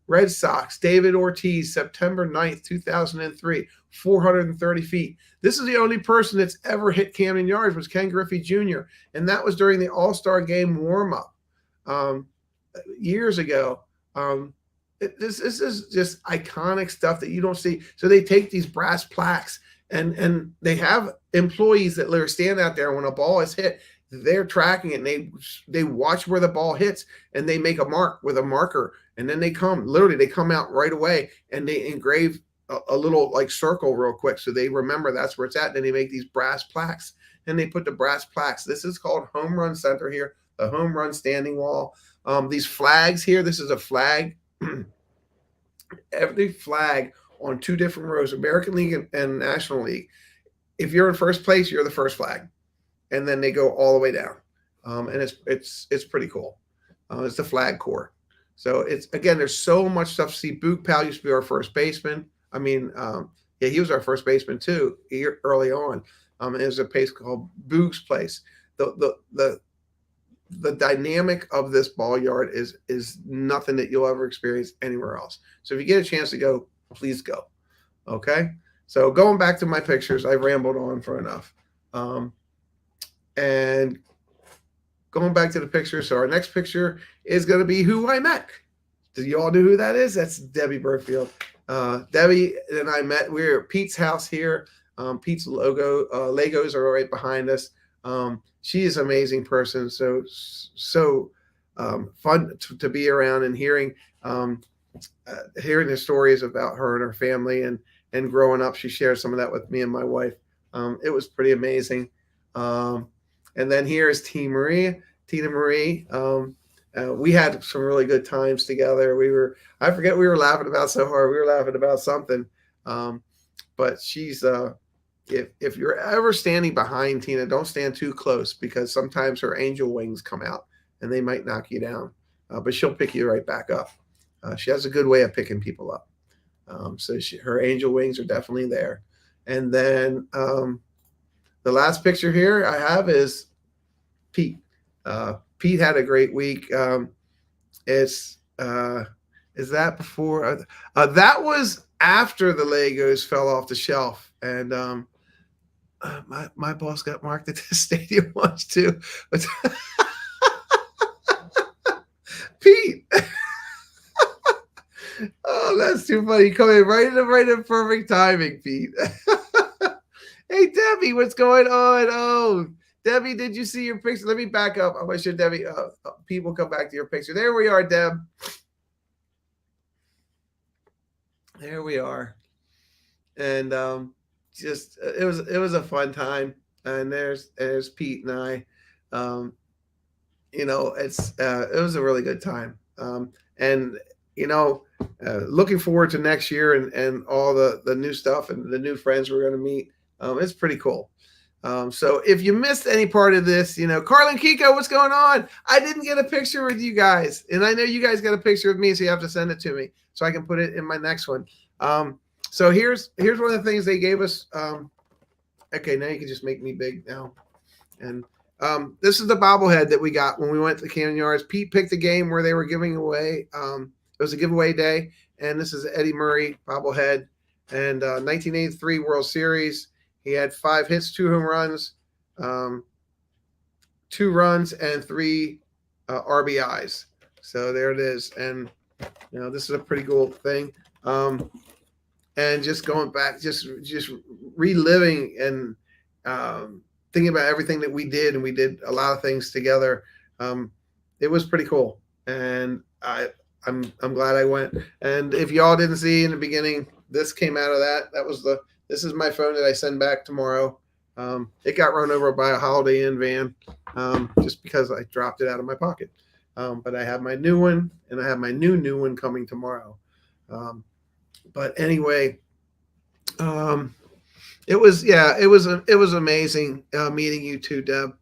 Red Sox, David Ortiz, September 9th, 2003, 430 feet. This is the only person that's ever hit Camden Yards was Ken Griffey Jr., and that was during the All-Star Game warm-up years ago. This is just iconic stuff that you don't see. So they take these brass plaques, and they have employees that stand out there when a ball is hit. They're tracking it, and they watch where the ball hits, and they make a mark with a marker, and then they come out right away, and they engrave a little like circle real quick, so they remember that's where it's at. And then they make these brass plaques, and they put the brass plaques. This is called Home Run Center here, the home run standing wall. These flags here, this is a flag. Every flag on two different rows, American League and National League. If you're in first place, you're the first flag, and then they go all the way down, and it's pretty cool. It's the flag corps. So it's, again, there's so much stuff to see. Boog Powell used to be our first baseman. I mean, yeah, he was our first baseman too early on. There's a place called Boog's Place. The dynamic of this ball yard is nothing that you'll ever experience anywhere else. So if you get a chance to go, please go. Okay. So going back to my pictures, I've rambled on for enough. And going back to the picture. So our next picture is going to be who I met. Do you all know who that is? That's Debbie Burfield. Debbie and I met. We were at Pete's house here. Pete's Legos are right behind us. She is an amazing person. So fun to be around, and hearing the stories about her and her family and growing up. She shared some of that with me and my wife. It was pretty amazing. And then here is Tina Marie. We had some really good times together. I forget we were laughing about so hard. We were laughing about something. But she's, if you're ever standing behind Tina, don't stand too close, because sometimes her angel wings come out and they might knock you down. But she'll pick you right back up. She has a good way of picking people up. So her angel wings are definitely there. And then the last picture here I have is Pete. Pete had a great week. Is that before? That was after the Legos fell off the shelf, and my boss got marked at this stadium once too. Pete. Oh, that's too funny. Coming right in perfect timing, Pete. Hey, Debbie, what's going on? Oh, Debbie, did you see your picture? Let me back up. I'm sure Debbie, Pete will come back to your picture. There we are, Deb. There we are. And just it was a fun time. And there's Pete and I. It was a really good time. And looking forward to next year and all the new stuff and the new friends we're going to meet. It's pretty cool. So if you missed any part of this, Carlin Kiko, what's going on? I didn't get a picture with you guys, and I know you guys got a picture with me, so you have to send it to me so I can put it in my next one. So here's one of the things they gave us. Okay, now you can just make me big now. And this is the bobblehead that we got when we went to Camden Yards. Pete picked a game where they were giving away. It was a giveaway day, and this is Eddie Murray bobblehead. And 1983 World Series. He had 5 hits, 2 home runs, 2 runs, and 3 RBIs. So there it is. And, this is a pretty cool thing. And just going back, just reliving and thinking about everything that we did, and we did a lot of things together. It was pretty cool. And I'm glad I went. And if y'all didn't see in the beginning, this came out of that. This is my phone that I send back tomorrow. It got run over by a Holiday Inn van just because I dropped it out of my pocket. But I have my new one, and I have my new one coming tomorrow. But anyway, It was, yeah, it was amazing meeting you too, Deb.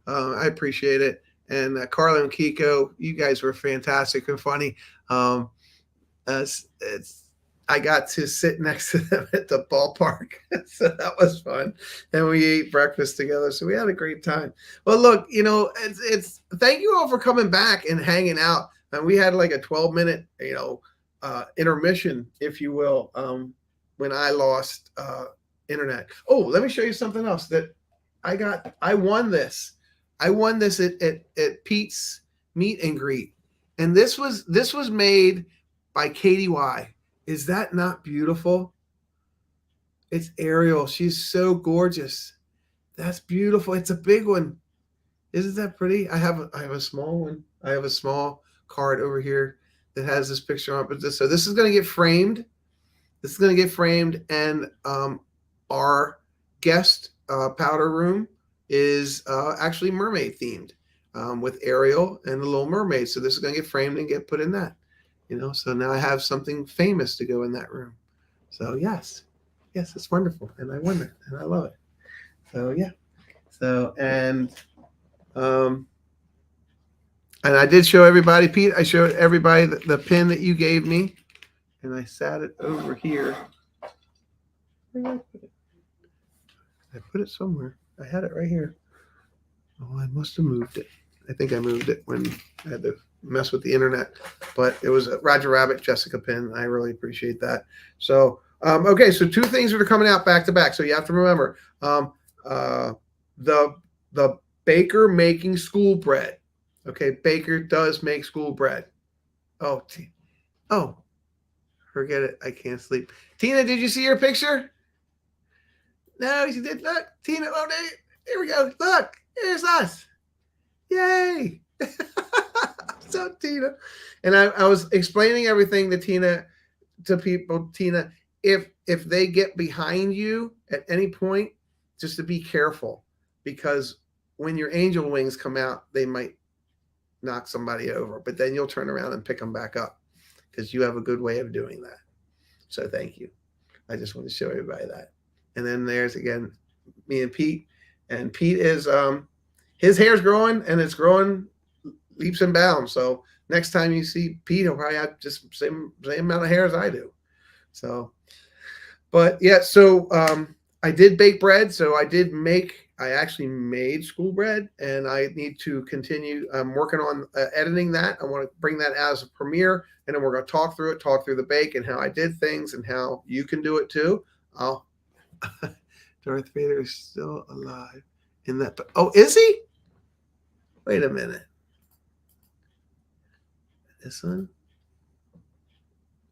I appreciate it. And Carla and Kiko, you guys were fantastic and funny. Um, it's I got to sit next to them at the ballpark, so that was fun, and we ate breakfast together. So we had a great time. But look, it's thank you all for coming back and hanging out. And we had like a 12-minute, intermission, if you will, when I lost internet. Oh, let me show you something else that I got. I won this. I won this at Pete's meet and greet, and this was made by Katie Y. Is that not beautiful? It's Ariel. She's so gorgeous. That's beautiful. It's a big one. Isn't that pretty? I have a small one. I have a small card over here that has this picture on it. But so this is going to get framed. This is going to get framed, and our guest powder room is actually mermaid themed, with Ariel and the Little Mermaid. So this is going to get framed and get put in that. So now I have something famous to go in that room. So yes, it's wonderful, and I won it, and I love it. So yeah, so um, and I did show everybody, Pete. I showed everybody the pin that you gave me, and I sat it over here. Where did I put it? I put it somewhere. I had it right here. Oh, I must have moved it. I think I moved it when I had to mess with the internet, but it was a Roger Rabbit Jessica pin. I really appreciate that. So, okay, so two things that are coming out back to back. So you have to remember the baker making school bread. Okay, baker does make school bread. Oh, oh, forget it. I can't sleep. Tina, did you see your picture? No, she did. Look, Tina. Oh, there we go. Look, here's us. Yay! So Tina, and I was explaining everything to people. Tina, if they get behind you at any point, just to be careful, because when your angel wings come out, they might knock somebody over, but then you'll turn around and pick them back up because you have a good way of doing that. So thank you. I just want to show everybody that. And then there's again me and Pete, and Pete is his hair's growing, and it's growing leaps and bounds. So next time you see Pete, he'll probably have just same amount of hair as I do. So, but yeah, so I did bake bread. So I actually made school bread, and I need to continue. I'm working on editing that. I want to bring that as a premiere, and then we're going to talk through the bake and how I did things and how you can do it too. I'll Darth Vader is still alive in that. Oh, is he? Wait a minute. This one?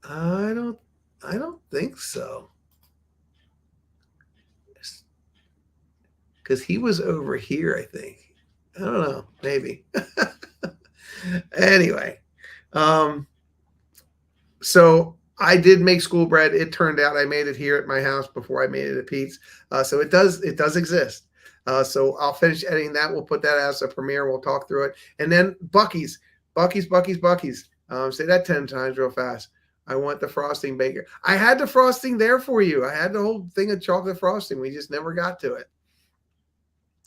I don't think so. Because he was over here, I think. I don't know, maybe. Anyway, so I did make school bread. It turned out I made it here at my house before I made it at Pete's. So it does exist. So I'll finish editing that. We'll put that as a premiere. We'll talk through it. And then Buc-ee's. Say that 10 times real fast. I want the frosting baker. I had the frosting there for you. I had the whole thing of chocolate frosting. We just never got to it.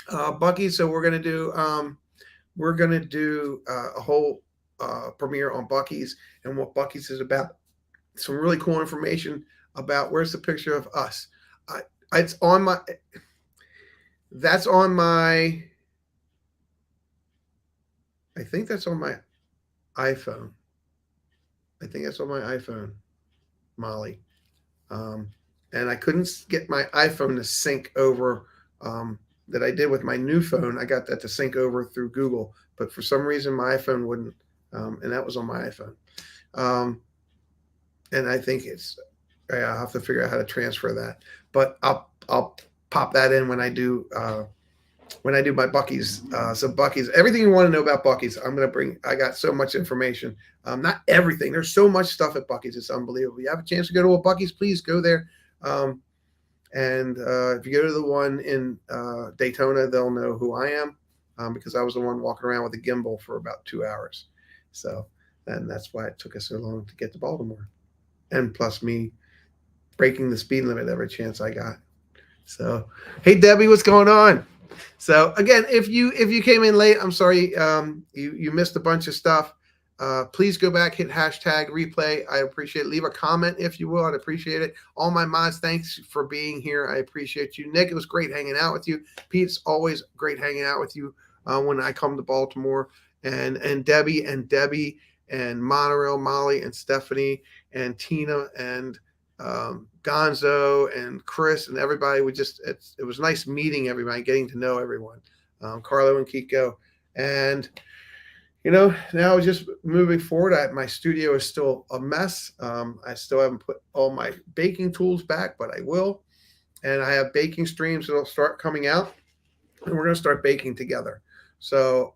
Buc-ee's. So we're gonna do a whole premiere on Buc-ee's and what Buc-ee's is about. Some really cool information about where's the picture of us. It's on my. That's on my. I think that's on my iPhone. I think that's on my iPhone, Molly. And I couldn't get my iPhone to sync over that I did with my new phone. I got that to sync over through Google, but for some reason my iPhone wouldn't, and that was on my iPhone. And I think I'll have to figure out how to transfer that, but I'll pop that in when I do my Buc-ee's. So Buc-ee's, everything you want to know about Buc-ee's, I got so much information. Not everything. There's so much stuff at Buc-ee's. It's unbelievable. You have a chance to go to a Buc-ee's, please go there. And if you go to the one in Daytona, they'll know who I am because I was the one walking around with a gimbal for about 2 hours. So, and that's why it took us so long to get to Baltimore. And plus me breaking the speed limit every chance I got. So, hey Debbie, what's going on? So again, if you came in late, I'm sorry, you missed a bunch of stuff. Please go back, hit hashtag replay. I appreciate it. Leave a comment if you will. I'd appreciate it. All my mods, thanks for being here. I appreciate you. Nick, it was great hanging out with you. Pete, it's always great hanging out with you when I come to Baltimore. And Debbie and Monorail, Molly and Stephanie and Tina and Gonzo and Chris and everybody. It was nice meeting everybody, getting to know everyone. Carlo and Kiko. And now just moving forward, my studio is still a mess. I still haven't put all my baking tools back, but I will. And I have baking streams that'll start coming out, and we're going to start baking together. So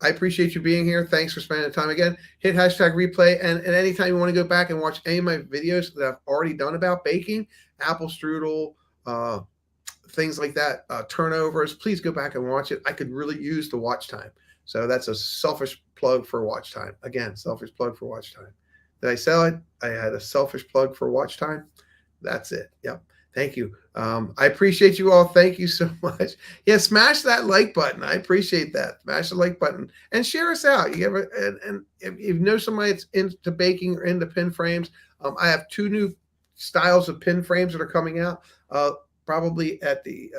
I appreciate you being here. Thanks for spending the time again. Hit hashtag replay. And anytime you want to go back and watch any of my videos that I've already done about baking, apple strudel, things like that, turnovers, please go back and watch it. I could really use the watch time. So that's a selfish plug for watch time. Again, selfish plug for watch time. Did I sell it? I had a selfish plug for watch time. That's it. Yep. Thank you. I appreciate you all. Thank you so much. Yeah, smash that like button. I appreciate that. Smash the like button and share us out. And if you know somebody that's into baking or into pin frames, I have 2 new styles of pin frames that are coming out probably at the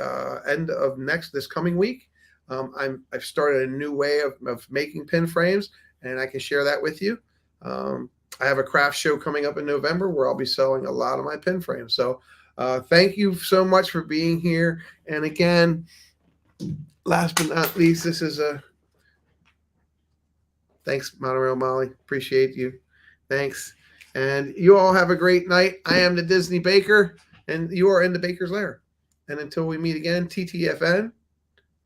end of this coming week. I've started a new way of making pin frames, and I can share that with you. I have a craft show coming up in November where I'll be selling a lot of my pin frames. So thank you so much for being here. And again, last but not least, this is thanks, Monorail Molly. Appreciate you. Thanks. And you all have a great night. I am the Disney Baker, and you are in the Baker's Lair. And until we meet again, TTFN,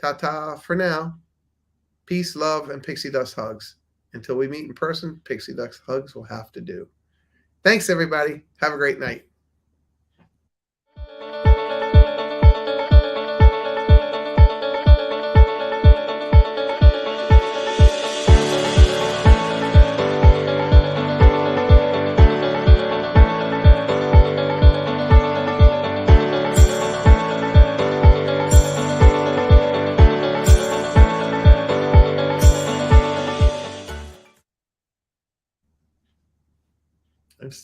ta-ta for now. Peace, love, and pixie dust hugs. Until we meet in person, pixie dust hugs will have to do. Thanks, everybody. Have a great night.